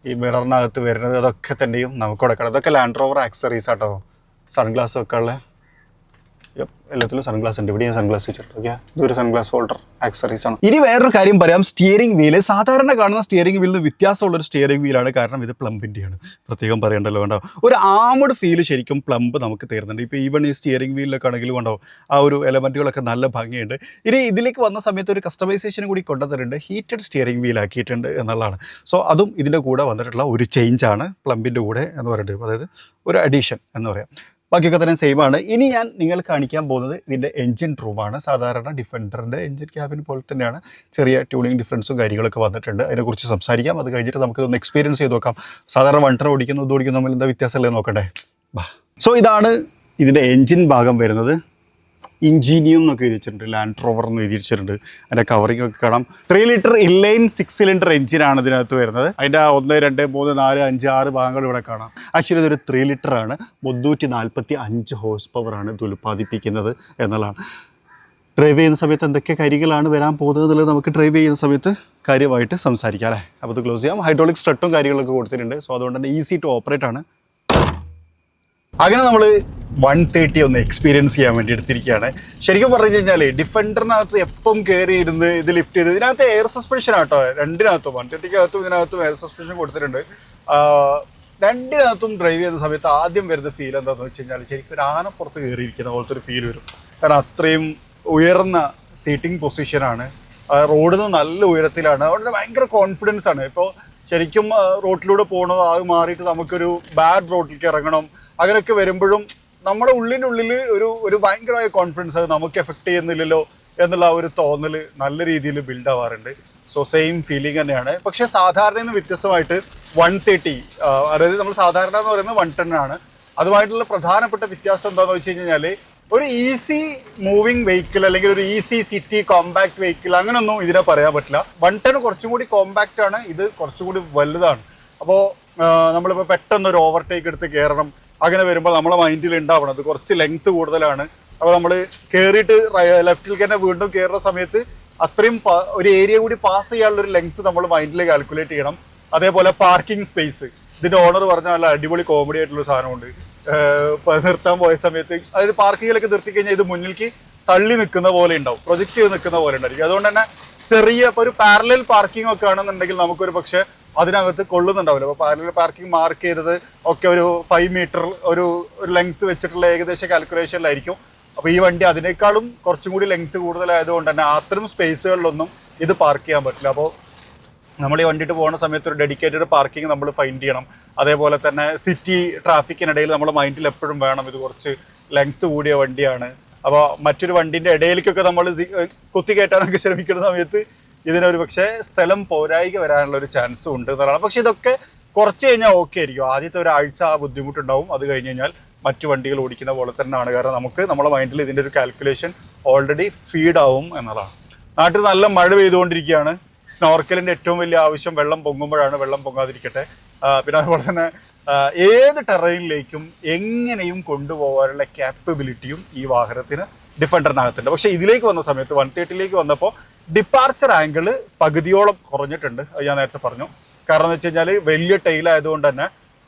ഈ മിററിനകത്ത് വരുന്നത് അതൊക്കെ തന്നെയും നമുക്ക് കൊടുക്കണം. അതൊക്കെ ലാൻഡ് റോവർ ആക്സറീസ് ആട്ടോ. സൺഗ്ലാസ് ഒക്കെ ഉള്ള എല്ലാത്തിലും സൺഗ്ലാസ് ഉണ്ട്. ഇവിടെ സൺഗ്ലാസ് വെച്ചിട്ടുണ്ട്. ഓക്കെ, ഇതൊരു സൺഗ്ലാസ് ഹോൾഡർ ആക്സറീസ് ആണ്. ഇനി വേറൊരു കാര്യം പറയാം, സ്റ്റിയറിംഗ് വീല്. സാധാരണ കാണുന്ന സ്റ്റിയറിംഗ് വീലിന് വ്യത്യാസമുള്ളൊരു സ്റ്റിയറിംഗ് വീലാണ്, കാരണം ഇത് പ്ലംബിൻ്റെയാണ്. പ്രത്യേകം പറയേണ്ടല്ലോ, വേണ്ടോ. ഒരു ആമഡ് ഫീല് ശരിക്കും പ്ലംബ് നമുക്ക് തരുന്നുണ്ട്. ഇപ്പോൾ ഈവൺ ഈ സ്റ്റിയറിംഗ് വീലിലൊക്കെ ആണെങ്കിലും വേണ്ടോ, ആ ഒരു എലമെൻറ്റുകളൊക്കെ നല്ല ഭംഗിയുണ്ട്. ഇനി ഇതിലേക്ക് വന്ന സമയത്ത് ഒരു കസ്റ്റമൈസേഷനും കൂടി കൊണ്ടുവന്നിട്ടുണ്ട്. ഹീറ്റഡ് സ്റ്റിയറിംഗ് വീൽ ആക്കിയിട്ടുണ്ട് എന്നുള്ളതാണ്. സോ അതും ഇതിൻ്റെ കൂടെ വന്നിട്ടുള്ള ഒരു ചേഞ്ചാണ് പ്ലംബിൻ്റെ കൂടെ എന്ന് പറയുന്നത്. അതായത് ഒരു അഡീഷൻ എന്ന് പറയാം. ബാക്കിയൊക്കെ തന്നെ സെയിം ആണ്. ഇനി ഞാൻ നിങ്ങൾ കാണിക്കാൻ പോകുന്നത് ഇതിൻ്റെ എൻജിൻ റൂമാണ്. സാധാരണ ഡിഫൻഡറിൻ്റെ എൻജിൻ ക്യാബിൻ പോലെ തന്നെയാണ്. ചെറിയ ട്യൂണിങ് ഡിഫറൻസും കാര്യങ്ങളൊക്കെ വന്നിട്ടുണ്ട്. അതിനെക്കുറിച്ച് സംസാരിക്കാം. അത് കഴിഞ്ഞിട്ട് നമുക്കൊന്ന് എക്സ്പീരിയൻസ് ചെയ്ത് നോക്കാം. സാധാരണ 110 ഓടിക്കുന്നത് ഓടിക്കുന്നത് തമ്മിൽ എന്താ വ്യത്യാസമല്ലേ നോക്കണ്ടേ. സോ ഇതാണ് ഇതിൻ്റെ എൻജിൻ ഭാഗം വരുന്നത്. ഇഞ്ചീനിയം എന്നൊക്കെ എഴുതി വെച്ചിട്ടുണ്ട്, ലാൻഡ് റോവർ എന്ന് എഴുതി വെച്ചിട്ടുണ്ട്. അതിൻ്റെ കവറിംഗ് ഒക്കെ കാണാം. 3 ലിറ്റർ ഇൻലൈൻ 6 സിലിണ്ടർ എഞ്ചിനാണ് ഇതിനകത്ത് വരുന്നത്. അതിൻ്റെ 1, 2, 3, 4, 5, 6 ഭാഗങ്ങൾ ഇവിടെ കാണാം. ആക്ച്വലി ഇതൊരു 3 ലിറ്ററാണ്. 345 ഹോഴ്സ് പവറാണ് ഇത് ഉൽപ്പാദിപ്പിക്കുന്നത് എന്നുള്ളതാണ്. ഡ്രൈവ് ചെയ്യുന്ന സമയത്ത് എന്തൊക്കെ കാര്യങ്ങളാണ് വരാൻ പോകുന്നത് എന്നുള്ളത് നമുക്ക് ഡ്രൈവ് ചെയ്യുന്ന സമയത്ത് കാര്യമായിട്ട് സംസാരിക്കാം അല്ലേ. അപ്പോൾ ഇത് ക്ലോസ് ചെയ്യാം. ഹൈഡ്രോളിക് സ്ട്രട്ടും കാര്യങ്ങളൊക്കെ കൊടുത്തിട്ടുണ്ട്. സോ അതുകൊണ്ട് തന്നെ ഈസി ടു ഓപ്പറേറ്റ് ആണ്. അങ്ങനെ നമ്മൾ 130 ഒന്ന് എക്സ്പീരിയൻസ് ചെയ്യാൻ വേണ്ടി എടുത്തിരിക്കുകയാണ്. ശരിക്കും പറഞ്ഞു കഴിഞ്ഞാൽ ഡിഫൻഡറിനകത്ത് എപ്പം കയറി ഇരുന്ന് ഇത് ലിഫ്റ്റ് ചെയ്ത് ഇതിനകത്ത് എയർ സസ്പെൻഷൻ ആട്ടോ. രണ്ടിനകത്തും 130-കകത്തും ഇതിനകത്തും എയർ സസ്പെൻഷൻ കൊടുത്തിട്ടുണ്ട്. രണ്ടിനകത്തും ഡ്രൈവ് ചെയ്യുന്ന സമയത്ത് ആദ്യം വരുന്ന ഫീൽ എന്താണെന്ന് വെച്ച് കഴിഞ്ഞാൽ ശരിക്കും ഒരു ആനപ്പുറത്ത് കയറിയിരിക്കുന്ന പോലത്തെ ഒരു ഫീൽ വരും. കാരണം അത്രയും ഉയർന്ന സീറ്റിംഗ് പൊസിഷനാണ്. റോഡിൽ നിന്ന് നല്ല ഉയരത്തിലാണ്, അതുകൊണ്ട് ഭയങ്കര കോൺഫിഡൻസ് ആണ്. ഇപ്പോൾ ശരിക്കും റോട്ടിലൂടെ പോകണോ അത് മാറിയിട്ട് നമുക്കൊരു ബാഡ് റോട്ടിലേക്ക് ഇറങ്ങണം, അങ്ങനെയൊക്കെ വരുമ്പോഴും നമ്മുടെ ഉള്ളിനുള്ളിൽ ഒരു ഭയങ്കരമായ കോൺഫിഡൻസ്, അത് നമുക്ക് എഫക്റ്റ് ചെയ്യുന്നില്ലല്ലോ എന്നുള്ള ഒരു തോന്നൽ നല്ല രീതിയിൽ ബിൽഡ് ആവാറുണ്ട്. സോ സെയിം ഫീലിംഗ് തന്നെയാണ്. പക്ഷേ സാധാരണയിൽ നിന്ന് വ്യത്യസ്തമായിട്ട് 130, അതായത് നമ്മൾ സാധാരണ എന്ന് പറയുന്നത് 110 ആണ്. അതുമായിട്ടുള്ള പ്രധാനപ്പെട്ട വ്യത്യാസം എന്താണെന്ന് വെച്ച് കഴിഞ്ഞാൽ ഒരു ഈസി മൂവിങ് വെഹിക്കിൾ അല്ലെങ്കിൽ ഒരു ഈസി സിറ്റി കോമ്പാക്ട് വെഹിക്കിൾ അങ്ങനെയൊന്നും ഇതിനെ പറയാൻ പറ്റില്ല. 110 കുറച്ചും കൂടി കോമ്പാക്റ്റ് ആണ്, ഇത് കുറച്ചും കൂടി വലുതാണ്. അപ്പോൾ നമ്മളിപ്പോൾ പെട്ടെന്ന് ഒരു ഓവർടേക്ക് എടുത്ത് കയറണം, അങ്ങനെ വരുമ്പോൾ നമ്മളെ മൈൻഡിൽ ഉണ്ടാവണം അത് കുറച്ച് ലെങ്ത് കൂടുതലാണ്. അപ്പോൾ നമ്മൾ കയറിയിട്ട് ലെഫ്റ്റിലേക്ക് തന്നെ വീണ്ടും കയറുന്ന സമയത്ത് അത്രയും ഒരു ഏരിയ കൂടി പാസ് ചെയ്യാനുള്ള ഒരു ലെങ്ത് നമ്മൾ മൈൻഡിൽ കാൽക്കുലേറ്റ് ചെയ്യണം. അതേപോലെ പാർക്കിംഗ് സ്പേസ്, ഇതിൻ്റെ ഓണർ പറഞ്ഞ നല്ല അടിപൊളി കോമഡി ആയിട്ടുള്ള സാധനമുണ്ട്. നിർത്താൻ പോയ സമയത്ത് അതായത് പാർക്കിങ്ങിലൊക്കെ നിർത്തി കഴിഞ്ഞാൽ ഇത് മുന്നിലേക്ക് തള്ളി നിൽക്കുന്ന പോലെ ഉണ്ടാവും, പ്രൊജക്റ്റ് ചെയ്ത് നിൽക്കുന്ന പോലെ ഉണ്ടായിരിക്കും. അതുകൊണ്ട് തന്നെ ചെറിയ ഇപ്പോൾ ഒരു പാരലൽ പാർക്കിംഗ് ഒക്കെ ആണെന്നുണ്ടെങ്കിൽ നമുക്കൊരു പക്ഷേ അതിനകത്ത് കൊള്ളുന്നുണ്ടാവില്ല. അപ്പോൾ പാരലൽ പാർക്കിംഗ് മാർക്ക് ചെയ്തത് ഒക്കെ ഒരു 5 മീറ്റർ ഒരു ലെങ്ത് വെച്ചിട്ടുള്ള ഏകദേശം കാൽക്കുലേഷനിലായിരിക്കും. അപ്പോൾ ഈ വണ്ടി അതിനേക്കാളും കുറച്ചും കൂടി ലെങ്ത് കൂടുതലായതുകൊണ്ട് തന്നെ അത്തരം സ്പേസുകളിലൊന്നും ഇത് പാർക്ക് ചെയ്യാൻ പറ്റില്ല. അപ്പോൾ നമ്മൾ ഈ വണ്ടിയിട്ട് പോകുന്ന സമയത്ത് ഒരു ഡെഡിക്കേറ്റഡ് പാർക്കിംഗ് നമ്മൾ ഫൈൻഡ് ചെയ്യണം. അതേപോലെ തന്നെ സിറ്റി ട്രാഫിക്കിനിടയിൽ നമ്മുടെ മൈൻഡിൽ എപ്പോഴും വേണം ഇത് കുറച്ച് ലെങ്ത് കൂടിയ വണ്ടിയാണ്. അപ്പോൾ മറ്റൊരു വണ്ടിൻ്റെ ഇടയിലേക്കൊക്കെ നമ്മൾ കുത്തിക്കയറ്റാനൊക്കെ ശ്രമിക്കുന്ന സമയത്ത് ഇതിനൊരു പക്ഷേ സ്ഥലം പോരായിക വരാനുള്ള ഒരു ചാൻസും ഉണ്ട് എന്നുള്ളതാണ്. പക്ഷേ ഇതൊക്കെ കുറച്ച് കഴിഞ്ഞാൽ ഓക്കെ ആയിരിക്കും. ആദ്യത്തെ ഒരാഴ്ച ആ ബുദ്ധിമുട്ടുണ്ടാവും, അത് കഴിഞ്ഞ് കഴിഞ്ഞാൽ മറ്റു വണ്ടികൾ ഓടിക്കുന്ന പോലെ തന്നെയാണ്. കാരണം നമുക്ക് നമ്മുടെ മൈൻഡിൽ ഇതിൻ്റെ ഒരു കാൽക്കുലേഷൻ ഓൾറെഡി ഫീഡാവും എന്നതാണ്. നാട്ടിൽ നല്ല മഴ പെയ്തുകൊണ്ടിരിക്കുകയാണ്. സ്നോർക്കലിൻ്റെ ഏറ്റവും വലിയ ആവശ്യം വെള്ളം പൊങ്ങുമ്പോഴാണ്, വെള്ളം പൊങ്ങാതിരിക്കട്ടെ. പിന്നെ അതുപോലെ തന്നെ ഏത് ടെറൈനിലേക്കും എങ്ങനെയും കൊണ്ടുപോകാനുള്ള ക്യാപ്പബിലിറ്റിയും ഈ വാഹനത്തിന് ഡിഫൻഡറിനകത്തുണ്ട്. പക്ഷേ ഇതിലേക്ക് വന്ന സമയത്ത് 130ലേക്ക് വന്നപ്പോൾ ഡിപ്പാർച്ചർ ആംഗിൾ പകുതിയോളം കുറഞ്ഞിട്ടുണ്ട്. അത് ഞാൻ നേരത്തെ പറഞ്ഞു. കാരണം എന്ന് വെച്ച് കഴിഞ്ഞാൽ വലിയ ടൈലായതുകൊണ്ട് തന്നെ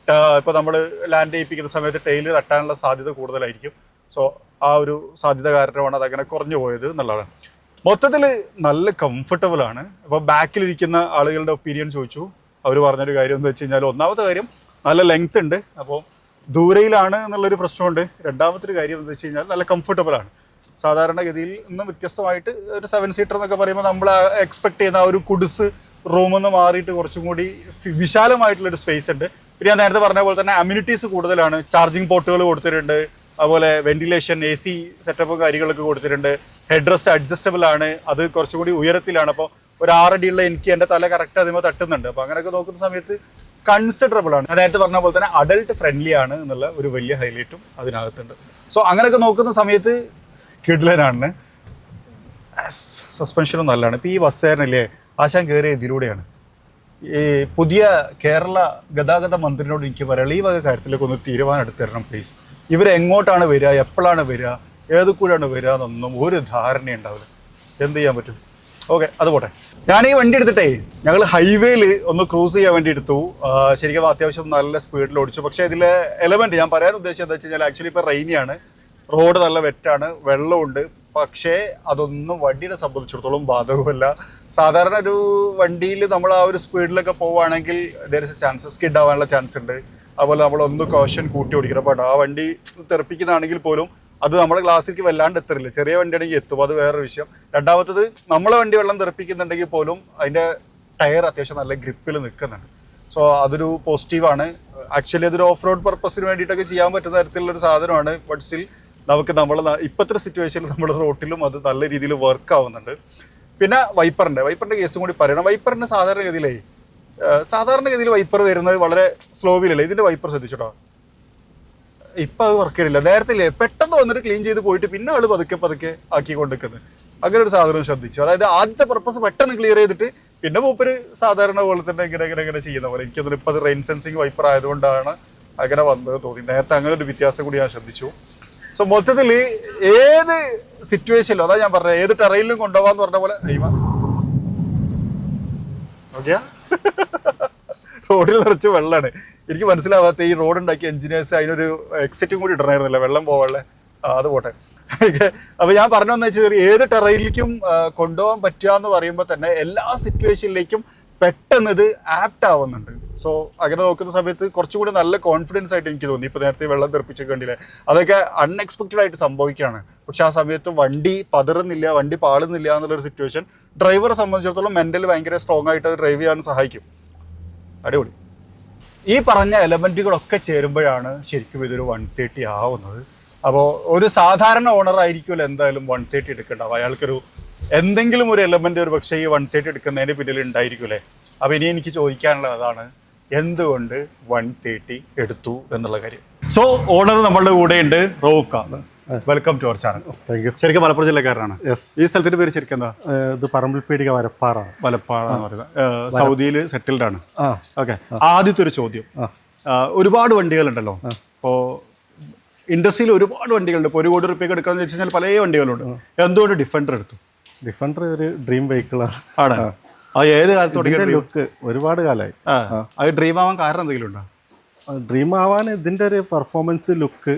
ഇപ്പോൾ നമ്മൾ ലാൻഡ് ചെയ്യിപ്പിക്കുന്ന സമയത്ത് ടൈല് തട്ടാനുള്ള സാധ്യത കൂടുതലായിരിക്കും. സോ ആ ഒരു സാധ്യത കാരണമാണ് അതങ്ങനെ കുറഞ്ഞു പോയത് എന്നുള്ളതാണ്. മൊത്തത്തിൽ നല്ല കംഫർട്ടബിൾ ആണ്. അപ്പോൾ ബാക്കിലിരിക്കുന്ന ആളുകളുടെ ഒപ്പീനിയൻ ചോദിച്ചു, അവർ പറഞ്ഞൊരു കാര്യം എന്ന് വെച്ച് കഴിഞ്ഞാൽ ഒന്നാമത്തെ കാര്യം നല്ല ലെങ്ത് ഉണ്ട്, അപ്പോൾ ദൂരയിലാണ് എന്നുള്ളൊരു പ്രശ്നമുണ്ട്. രണ്ടാമത്തെ കാര്യം എന്ന് വെച്ച് കഴിഞ്ഞാൽ നല്ല കംഫർട്ടബിൾ ആണ്. സാധാരണഗതിയിൽ നിന്നും വ്യത്യസ്തമായിട്ട് ഒരു 7 സീറ്റർ എന്നൊക്കെ പറയുമ്പോൾ നമ്മൾ എക്സ്പെക്ട് ചെയ്യുന്ന ഒരു കുഡിസ് റൂമിൽ നിന്ന് മാറിയിട്ട് കുറച്ചും കൂടി വിശാലമായിട്ടുള്ളൊരു സ്പേസ് ഉണ്ട്. പിന്നെ ഞാൻ നേരത്തെ പറഞ്ഞ പോലെ തന്നെ അമ്യൂണിറ്റീസ് കൂടുതലാണ്. ചാർജിങ് പോർട്ടുകൾ കൊടുത്തിട്ടുണ്ട്, അതുപോലെ വെന്റിലേഷൻ, AC സെറ്റപ്പും കാര്യങ്ങളൊക്കെ കൊടുത്തിട്ടുണ്ട്. ഹെഡ് റെസ്റ്റ് അഡ്ജസ്റ്റബിൾ ആണ്, അത് കുറച്ചും കൂടി ഉയരത്തിലാണ്. അപ്പോൾ ഒരു 6 അടിയുള്ള എനിക്ക് എൻ്റെ തല കറക്റ്റ് അതിമ തട്ടുന്നുണ്ട്. അപ്പോൾ അങ്ങനെയൊക്കെ നോക്കുന്ന സമയത്ത് കൺസിഡറബിൾ ആണ്. നേരത്തെ പറഞ്ഞ പോലെ തന്നെ അഡൽട്ട് ഫ്രണ്ട്ലി ആണ് എന്നുള്ള ഒരു വലിയ ഹൈലൈറ്റും അതിനകത്തുണ്ട്. സോ അങ്ങനെയൊക്കെ നോക്കുന്ന സമയത്ത് കിഡ്ലനാണ്. സസ്പെൻഷനും നല്ലതാണ്. ഇപ്പോൾ ഈ ബസ്സുകാരനല്ലേ ആശാൻ കയറിയ ഇതിലൂടെയാണ്. ഈ പുതിയ കേരള ഗതാഗത മന്ത്രിയോട് എനിക്ക് പറയാം, ഈ വക കാര്യത്തിലേക്ക് ഒന്ന് തീരുമാനം എടുത്ത് തരണം പ്ലീസ്. ഇവരെങ്ങോട്ടാണ് വരിക, എപ്പോഴാണ് വരിക, ഏത് കൂടെയാണ് വരിക എന്നൊന്നും ഒരു ധാരണ ഉണ്ടാവില്ല. എന്ത് ചെയ്യാൻ പറ്റും? ഓക്കെ, അത് പോട്ടെ. ഞാൻ ഈ വണ്ടി എടുത്തിട്ടേ ഞങ്ങൾ ഹൈവേയിൽ ഒന്ന് ക്രൂസ് ചെയ്യാൻ വേണ്ടി എടുത്തു. ശരിക്കും അത്യാവശ്യം നല്ല സ്പീഡിൽ ഓടിച്ചു. പക്ഷേ ഇതിലെ എലമെൻറ്റ് ഞാൻ പറയാൻ ഉദ്ദേശിച്ചത് എന്താ വെച്ച് കഴിഞ്ഞാൽ ആക്ച്വലി ഇപ്പോൾ റെയിനിയാണ്, റോഡ് നല്ല വെറ്റാണ്, വെള്ളമുണ്ട്. പക്ഷേ അതൊന്നും വണ്ടിയെ സംബന്ധിച്ചിടത്തോളം ബാധകമല്ല. സാധാരണ ഒരു വണ്ടിയിൽ നമ്മൾ ആ ഒരു സ്പീഡിലൊക്കെ പോവുകയാണെങ്കിൽ there is A chance skid ആവാനുള്ള ചാൻസ് ഉണ്ട്. അതുപോലെ നമ്മളൊന്ന് കോഷൻ കൂട്ടി ഓടിക്കണം. അപ്പോൾ ആ വണ്ടി തെറിപ്പിക്കുന്നതാണെങ്കിൽ പോലും അത് നമ്മുടെ ഗ്ലാസ്സിലേക്ക് വല്ലാണ്ട് എത്തറില്ല. ചെറിയ വണ്ടിയാണെങ്കിൽ എത്തും, അത് വേറൊരു വിഷയം. രണ്ടാമത്തത് നമ്മളെ വണ്ടി വെള്ളം തെറിപ്പിക്കുന്നുണ്ടെങ്കിൽ പോലും അതിൻ്റെ ടയർ അത്യാവശ്യം നല്ല ഗ്രിപ്പിൽ നിൽക്കുന്നുണ്ട്. സോ അതൊരു പോസിറ്റീവാണ്. ആക്ച്വലി അതൊരു ഓഫ് റോഡ് പർപ്പസിന് വേണ്ടിയിട്ടൊക്കെ ചെയ്യാൻ പറ്റുന്ന തരത്തിലുള്ളൊരു സാധനമാണ്. ബട്ട് സ്റ്റിൽ നമുക്ക് ഇപ്പോഴത്തെ സിറ്റുവേഷനിൽ നമ്മുടെ റോട്ടിലും അത് നല്ല രീതിയിൽ വർക്ക് ആവുന്നുണ്ട്. പിന്നെ വൈപ്പറിൻ്റെ കേസും കൂടി പറയണം. വൈപ്പറിന് സാധാരണഗതിയിൽ വൈപ്പർ വരുന്നത് വളരെ സ്ലോവിലല്ലേ. ഇതിൻ്റെ വൈപ്പർ ശ്രദ്ധിച്ചോട്ടോ, ഇപ്പം അത് വർക്ക് ചെയ്യില്ല. നേരത്തെ ഇല്ലേ പെട്ടെന്ന് വന്നിട്ട് ക്ലീൻ ചെയ്ത് പോയിട്ട് പിന്നെ ആൾ പതുക്കെ ആക്കിക്കൊണ്ടിരിക്കുന്നത്. അങ്ങനെ ഒരു സാധനം ശ്രദ്ധിച്ചു. അതായത് ആദ്യത്തെ പർപ്പസ് പെട്ടെന്ന് ക്ലിയർ ചെയ്തിട്ട് പിന്നെ മൂപ്പര് സാധാരണ പോലെ തന്നെ ഇങ്ങനെ ചെയ്യുന്ന പോലെ. എനിക്കൊന്നും ഇപ്പം അത് റെയിൻ സെൻസിങ് വൈപ്പർ ആയതുകൊണ്ടാണ് അങ്ങനെ വന്നത് തോന്നി. നേരത്തെ അങ്ങനെ ഒരു വ്യത്യാസം കൂടി ഞാൻ ശ്രദ്ധിച്ചു. സോ മൊത്തത്തിൽ ഏത് സിറ്റുവേഷനിലും, അതാ ഞാൻ പറഞ്ഞത്, ഏത് ടെറയിലും കൊണ്ടുപോകാന്ന് പറഞ്ഞ പോലെ ഓക്കെയാ. റോഡിൽ നിറച്ച് വെള്ളമാണ്. എനിക്ക് മനസ്സിലാവാത്ത ഈ റോഡ് ഉണ്ടാക്കിയ എഞ്ചിനീയേഴ്സ് അതിനൊരു എക്സിറ്റും കൂടി ഇടണമായിരുന്നില്ല, വെള്ളം പോവാനുള്ളത്. അത് പോട്ടെ. അപ്പോൾ ഞാൻ പറഞ്ഞതെന്ന് വെച്ചാൽ ഏത് ടെറയിലേക്കും കൊണ്ടുപോകാൻ പറ്റുക എന്ന് പറയുമ്പോൾ തന്നെ എല്ലാ സിറ്റുവേഷനിലേക്കും പെട്ടെന്ന് ഇത് ആപ്റ്റ് ആവുന്നുണ്ട്. സോ അങ്ങനെ നോക്കുന്ന സമയത്ത് കുറച്ചുകൂടി നല്ല കോൺഫിഡൻസ് ആയിട്ട് എനിക്ക് തോന്നി. ഇപ്പോൾ നേരത്തെ വെള്ളം തെറിപ്പിച്ചൊക്കെ കണ്ടില്ലേ, അതൊക്കെ അൺഎക്സ്പെക്റ്റഡ് ആയിട്ട് സംഭവിക്കുകയാണ്. പക്ഷെ ആ സമയത്ത് വണ്ടി പതറുന്നില്ല, വണ്ടി പാളുന്നില്ല എന്നുള്ളൊരു സിറ്റുവേഷൻ ഡ്രൈവറെ സംബന്ധിച്ചിടത്തോളം മെൻ്റലി ഭയങ്കര സ്ട്രോങ് ആയിട്ട് ഡ്രൈവ് ചെയ്യാൻ സഹായിക്കും. അടിപൊളി. ഈ പറഞ്ഞ എലമെൻറ്റുകളൊക്കെ ചേരുമ്പോഴാണ് ശരിക്കും ഇതൊരു 130 ആവുന്നത്. അപ്പോൾ ഒരു സാധാരണ ഓണർ ആയിരിക്കുമല്ലോ എന്തായാലും 130 എടുക്കേണ്ടാവും. അയാൾക്കൊരു എന്തെങ്കിലും ഒരു എലമെൻ്റ് ഒരു പക്ഷേ ഈ 130 എടുക്കുന്നതിന് പിന്നിൽ ഉണ്ടായിരിക്കുമല്ലേ. അപ്പോൾ ഇനി എനിക്ക് ചോദിക്കാനുള്ളത് അതാണ്, എന്തുകൊണ്ട് 130 എടുത്തു എന്നുള്ള കാര്യം. സോ ഓണർ നമ്മളുടെ കൂടെ ഉണ്ട്, Rauf Khan. Welcome to our channel. Thank you. ശരിക്കും മലപ്പുറം ജില്ലക്കാരനാണ്. ഈ സ്ഥലത്തിന്റെ പേര് ശരിക്കും എന്താ? ഇത് പറമ്പിൽപീടിക വലപ്പാറാണ്. വലപ്പാറ എന്ന് പറയുന്നത് സൗദിയിൽ സെറ്റിൽഡ് ആണ്. ഓക്കെ. ആദ്യത്തെ ഒരു ചോദ്യം, ഒരുപാട് വണ്ടികളുണ്ടല്ലോ. ഇപ്പോൾ ഇൻഡസ്ട്രിയിൽ ഒരുപാട് വണ്ടികളുണ്ട്. ഇപ്പോൾ 1 കോടി റുപ്യക്ക് എടുക്കണമെന്ന് വെച്ച് കഴിഞ്ഞാൽ പല വണ്ടികളുണ്ട്. എന്തുകൊണ്ട് ഡിഫൻഡർ എടുത്തു? ഡിഫൻഡർ ഒരു ഡ്രീം വെഹിക്കിളാണ്. ആണ്. അത് ഏത് കാലത്ത് തുടങ്ങിയ ലുക്ക്? ഒരുപാട് കാലമായി. അത് ഡ്രീം ആവാൻ കാരണം എന്തെങ്കിലും ഉണ്ടോ? ഡ്രീം ആവാൻ ഇതിന്റെ ഒരു പെർഫോമൻസ് ലുക്ക്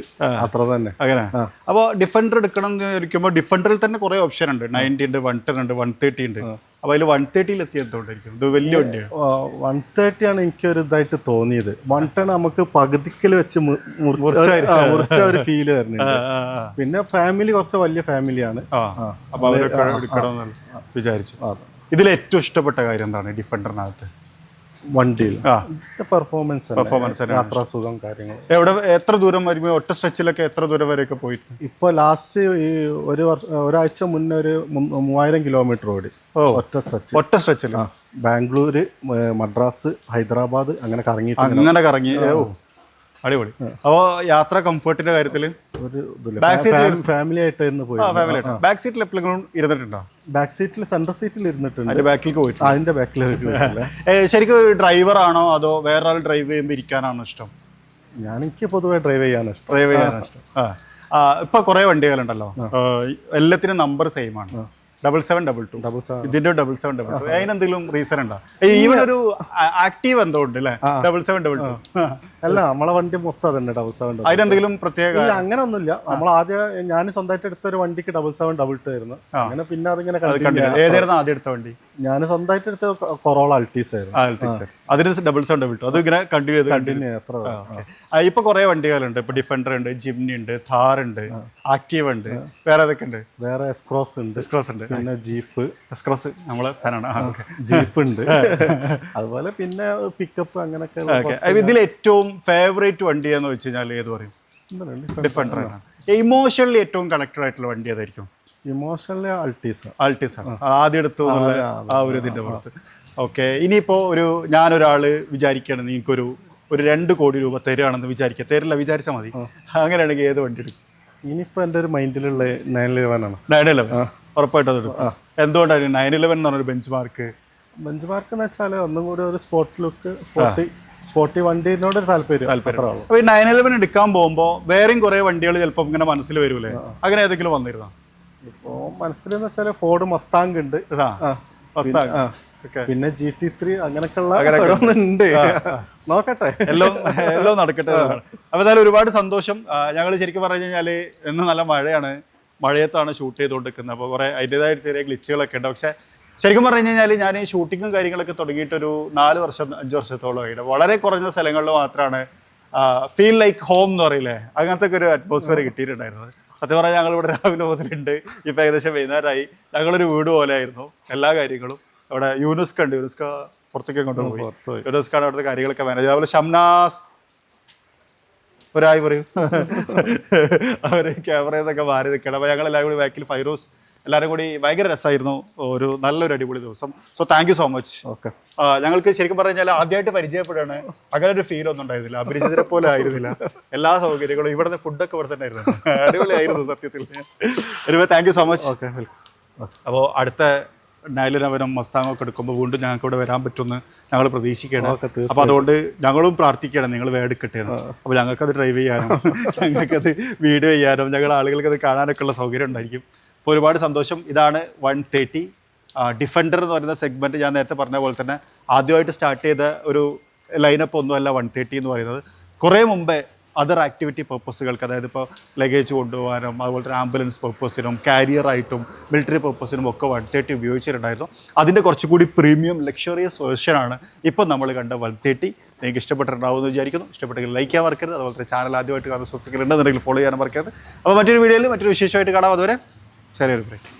അത്ര തന്നെ. അങ്ങനെ. അപ്പോൾ ഡിഫൻഡർ എടുക്കണം എന്ന് ചോദിക്കുമ്പോൾ ഡിഫൻഡറിൽ തന്നെ കുറെ ഓപ്ഷൻ ഉണ്ട്. 90 ഉണ്ട്, 110 ഉണ്ട്, 130 ഉണ്ട്. അപ്പോൾ അതിൽ 130 എത്തിയതുകൊണ്ടായിരിക്കും. ഇത് വലിയ വണ്ടിയാണ്. 130 ആണ് എനിക്കൊരു ഇതായിട്ട് തോന്നിയത്. 110 നമുക്ക് പകുതിക്കൽ വെച്ച് മുറിച്ച ഒരു ഫീല് വരുന്നുണ്ട്. പിന്നെ ഫാമിലി കുറച്ച് വലിയ ഫാമിലിയാണ്. അപ്പോൾ അവരൊക്കെ എടുക്കണമെന്ന് വിചാരിച്ചു. ഇതിൽ ഏറ്റവും ഇഷ്ടപ്പെട്ട കാര്യം എന്താണ് ഡിഫൻഡറിനകത്ത്? വണ്ടിയിൽ പെർഫോമൻസ്, യാത്രാ സുഖം, കാര്യങ്ങൾ. എവിടെ എത്ര ദൂരം വരും? ഒറ്റ സ്ട്രെച്ചിലൊക്കെ എത്ര ദൂരം വരെയൊക്കെ പോയിട്ട്? ഇപ്പോൾ ലാസ്റ്റ് ഈ ഒരാഴ്ച മുന്നേ ഒരു 3000 കിലോമീറ്റർ ഓടി. ഒറ്റ സ്ട്രെച്ചിൽ ബാംഗ്ലൂര്, മദ്രാസ്, ഹൈദരാബാദ് അങ്ങനെ കറങ്ങി. അടിപൊളി. അപ്പോൾ യാത്ര കംഫർട്ടിന്റെ കാര്യത്തിൽ ഫാമിലി ആയിട്ടായിരുന്നു പോയി. ബാക്ക് സീറ്റിൽ എപ്പോഴെങ്കിലും ഇരുന്നിട്ടുണ്ടോ? ബാക്ക് സീറ്റിൽ സെൻട്രൽ സീറ്റിൽ ഇരുന്നിട്ടുണ്ട്. അതിന്റെ ബാക്കിലേക്ക് പോയിട്ട്? അതിന്റെ ബാക്കിൽ. ശരിക്കും ഡ്രൈവർ ആണോ അതോ വേറൊരാൾ ഡ്രൈവ് ചെയ്യുമ്പോൾ ഇരിക്കാനാണോ ഇഷ്ടം? എനിക്ക് പൊതുവെ ഡ്രൈവ് ചെയ്യാനാണ് ഇഷ്ടം. ഇപ്പൊ കുറെ വണ്ടികളുണ്ടല്ലോ, എല്ലാത്തിനും നമ്പർ സെയിം ആണ്. 7722. ഇതിന്റെ 7722. അതിനെന്തെങ്കിലും റീസൺ ഉണ്ടോ? ഈവൻ ഒരു ആക്റ്റീവ് എന്തോ ഉണ്ട് അല്ലേ 7722? അല്ല, നമ്മളെ വണ്ടി മൊത്തം അതന്നെ 7722. അതിനെന്തെങ്കിലും പ്രത്യേക? അങ്ങനെ ഒന്നുമില്ല. നമ്മൾ ആദ്യം ഞാൻ സ്വന്തമായിട്ട് എടുത്ത ഒരു വണ്ടിക്ക് 7722 ആയിരുന്നു. അങ്ങനെ പിന്നെ അതിങ്ങനെ. ഏതായിരുന്നു ആദ്യം എടുത്ത വണ്ടി? ഞാൻ സ്വന്തമായിട്ട് എടുത്ത കൊറോള അൾട്ടീസ് ആയിരുന്നു. അതിന് 7722. അത് ഇങ്ങനെ കണ്ടിന്യൂ. ഇപ്പൊ കുറെ വണ്ടികളുണ്ട്. ഇപ്പൊ ഡിഫൻഡർ ഉണ്ട്, ജിംനി ഉണ്ട്, ഥാർ ഉണ്ട്, ആക്റ്റീവ് ഉണ്ട്. വേറെ ഏതൊക്കെ ഉണ്ട്? വേറെ എസ്ക്രോസ് ഉണ്ട്. പിന്നെ ജീപ്പ്. എസ്ക്രോസ് നമ്മളെ ഫാനാണ്. ജീപ്പ് ഉണ്ട്. അതുപോലെ പിന്നെ പിക്കപ്പ് അങ്ങനെയൊക്കെ. ഇതിൽ ഏറ്റവും ഫേവറേറ്റ് വണ്ടി എന്ന് വെച്ച് കഴിഞ്ഞാൽ ഏത് പറയും? ഡിഫൻഡർ ആണ്. ഇമോഷണലി ഏറ്റവും കണക്റ്റഡ് ആയിട്ടുള്ള വണ്ടി ഏതായിരിക്കും? ഇമോഷണലി അൾട്ടീസ് ആണ് ആദ്യം എടുത്തു ആ ഒരു ഇതിന്റെ പുറത്ത്. ഓക്കെ. ഇനിയിപ്പോ ഞാനൊരാള് വിചാരിക്കുകയാണ് നിങ്ങൾക്കൊരു 2 കോടി രൂപ തരികയാണെന്ന് വിചാരിക്കുക. തരില്ല, വിചാരിച്ചാൽ മതി. അങ്ങനെയാണെങ്കിൽ ഏത് വണ്ടി എടുക്കും? ഇനിയിപ്പോ എന്റെ ഒരു മൈൻഡിലുള്ള 911 ആണ്. 911 ഉറപ്പായിട്ടും അത് എടുക്കും. എന്തുകൊണ്ടാണ് 911 എന്ന് പറഞ്ഞൊരു ബെഞ്ച് മാർക്ക് എന്ന് വെച്ചാൽ ഒന്നും കൂടി ഒരു സ്പോർട്ട് ലുക്ക്, സ്പോർട്ടി വണ്ടിനോട് താല്പര്യം. അപ്പൊ ഈ 911 എടുക്കാൻ പോകുമ്പോ വേറെയും കുറെ വണ്ടികൾ ചിലപ്പോൾ ഇങ്ങനെ മനസ്സിൽ വരൂലേ? അങ്ങനെ ഏതെങ്കിലും വന്നിരുന്നോ? ഇപ്പോ മനസ്സിലെന്ന് വെച്ചാല് ഫോർഡ് മസ്താങ് ഉണ്ട്, പിന്നെ GT3 അങ്ങനെയൊക്കെയുള്ള ഉണ്ട്. നോക്കട്ടെ, എല്ലാം നടക്കട്ടെ. അപ്പൊ എന്തായാലും ഒരുപാട് സന്തോഷം. ഞങ്ങൾ ശരിക്കും പറഞ്ഞു കഴിഞ്ഞാല് ഇന്ന് നല്ല മഴയാണ്, മഴയത്താണ് ഷൂട്ട് ചെയ്തുകൊണ്ടിരിക്കുന്നത്. അപ്പോൾ കുറെ അതിൻ്റെതായ ചെറിയ ഗ്ലിച്ചുകളൊക്കെ ഉണ്ട്. പക്ഷെ ശരിക്കും പറഞ്ഞു കഴിഞ്ഞാൽ ഞാൻ ഈ ഷൂട്ടിങ്ങും കാര്യങ്ങളൊക്കെ തുടങ്ങിയിട്ടൊരു 4 വർഷം 5 വർഷത്തോളം ആയിട്ട് വളരെ കുറഞ്ഞ സ്ഥലങ്ങളിൽ മാത്രമാണ് ഫീൽ ലൈക്ക് ഹോം എന്ന് പറയില്ലേ, അങ്ങനത്തെ ഒക്കെ ഒരു അറ്റ്മോസ്ഫിയർ കിട്ടിയിട്ടുണ്ടായിരുന്നത്. സത്യം പറഞ്ഞാൽ ഞങ്ങളിവിടെ രാവിലെ മുതലുണ്ട്, ഇപ്പം ഏകദേശം വൈകുന്നേരമായി. ഞങ്ങളൊരു വീട് പോലെ ആയിരുന്നു എല്ലാ കാര്യങ്ങളും. അവിടെ യൂനുസ്ക ഉണ്ട്, യൂനുസ്ക പുറത്തേക്ക് കൊണ്ടുപോയി. യൂനുസ്കാണ് അവിടുത്തെ കാര്യങ്ങളൊക്കെ മാനേജ്. അതുപോലെ ഷംനാസ് ഒരായി പറയും, അവർ ക്യാമറയിൽ നിന്നൊക്കെ മാറി നിൽക്കണം. അപ്പോൾ ഞങ്ങളെല്ലാവരും കൂടി ബാക്കിൽ ഫൈറൂസ് എല്ലാവരും കൂടി ഭയങ്കര രസമായിരുന്നു. നല്ലൊരു അടിപൊളി ദിവസം. So thank you so much. Okay. ഞങ്ങൾക്ക് ശരിക്കും പറഞ്ഞു കഴിഞ്ഞാൽ ആദ്യമായിട്ട് പരിചയപ്പെടുകയാണ്. അങ്ങനെ ഒരു ഫീൽ ഒന്നും ഉണ്ടായിരുന്നില്ല, അപരിചിതരെ പോലെ ആയിരുന്നില്ല. എല്ലാ സൗകര്യങ്ങളും ഇവിടുത്തെ ഫുഡൊക്കെ ഇവിടെ തന്നെ ആയിരുന്നു, അടിപൊളിയായിരുന്നു സത്യത്തിൽ. Anyway thank you so much. അപ്പോൾ അടുത്ത 911 മസ്താങ്ങൊക്കെ എടുക്കുമ്പോൾ വീണ്ടും ഞങ്ങൾക്ക് ഇവിടെ വരാൻ പറ്റുമെന്ന് ഞങ്ങൾ പ്രതീക്ഷിക്കണം. അപ്പോൾ അതുകൊണ്ട് ഞങ്ങളും പ്രാർത്ഥിക്കണം നിങ്ങൾ വേടെടുക്കട്ടെ. അപ്പോൾ ഞങ്ങൾക്കത് ഡ്രൈവ് ചെയ്യാനും ഞങ്ങൾക്കത് വീഡിയോ ചെയ്യാനും ഞങ്ങളുടെ ആളുകൾക്കത് കാണാനൊക്കെ ഉള്ള സൗകര്യം ഉണ്ടായിരിക്കും. അപ്പോൾ ഒരുപാട് സന്തോഷം. ഇതാണ് 130 ഡിഫൻഡർ എന്ന് പറയുന്ന സെഗ്മെൻറ്റ്. ഞാൻ നേരത്തെ പറഞ്ഞ പോലെ തന്നെ ആദ്യമായിട്ട് സ്റ്റാർട്ട് ചെയ്ത ഒരു ലൈനപ്പ് ഒന്നുമല്ല 130 എന്ന് പറയുന്നത്. കുറേ മുമ്പേ അതർ ആക്ടിവിറ്റി പർപ്പസുകൾക്ക്, അതായത് ഇപ്പോൾ ലഗേജ് കൊണ്ടുപോകാനും അതുപോലെ തന്നെ ആംബുലൻസ് പർപ്പസിനും കാരിയറായിട്ടും മിലിറ്ററി പർപ്പസിനും ഒക്കെ 130 ഉപയോഗിച്ചിട്ടുണ്ടായിരുന്നു. അതിൻ്റെ കുറച്ചുകൂടി പ്രീമിയം ലക്ഷറിയസ് വേർഷനാണ് ഇപ്പം നമ്മൾ കണ്ട 130. നിങ്ങൾക്ക് ഇഷ്ടപ്പെട്ടിട്ടുണ്ടാവുമെന്ന് വിചാരിക്കുന്നു. ഇഷ്ടപ്പെട്ടെങ്കിൽ ലൈക്ക് ചെയ്യാൻ മറക്കരുത്. അതുപോലെ തന്നെ ചാനൽ ആദ്യമായിട്ട് കാണുന്ന സുഹൃത്തുക്കളുണ്ടെന്നുണ്ടെങ്കിൽ ഫോളോ ചെയ്യാൻ മറക്കരുത്. അപ്പോൾ മറ്റൊരു വീഡിയോയിൽ മറ്റൊരു വിശേഷമായിട്ട് കാണാം. അതുവരെ ചെറിയൊരു ബ്രേക്ക്.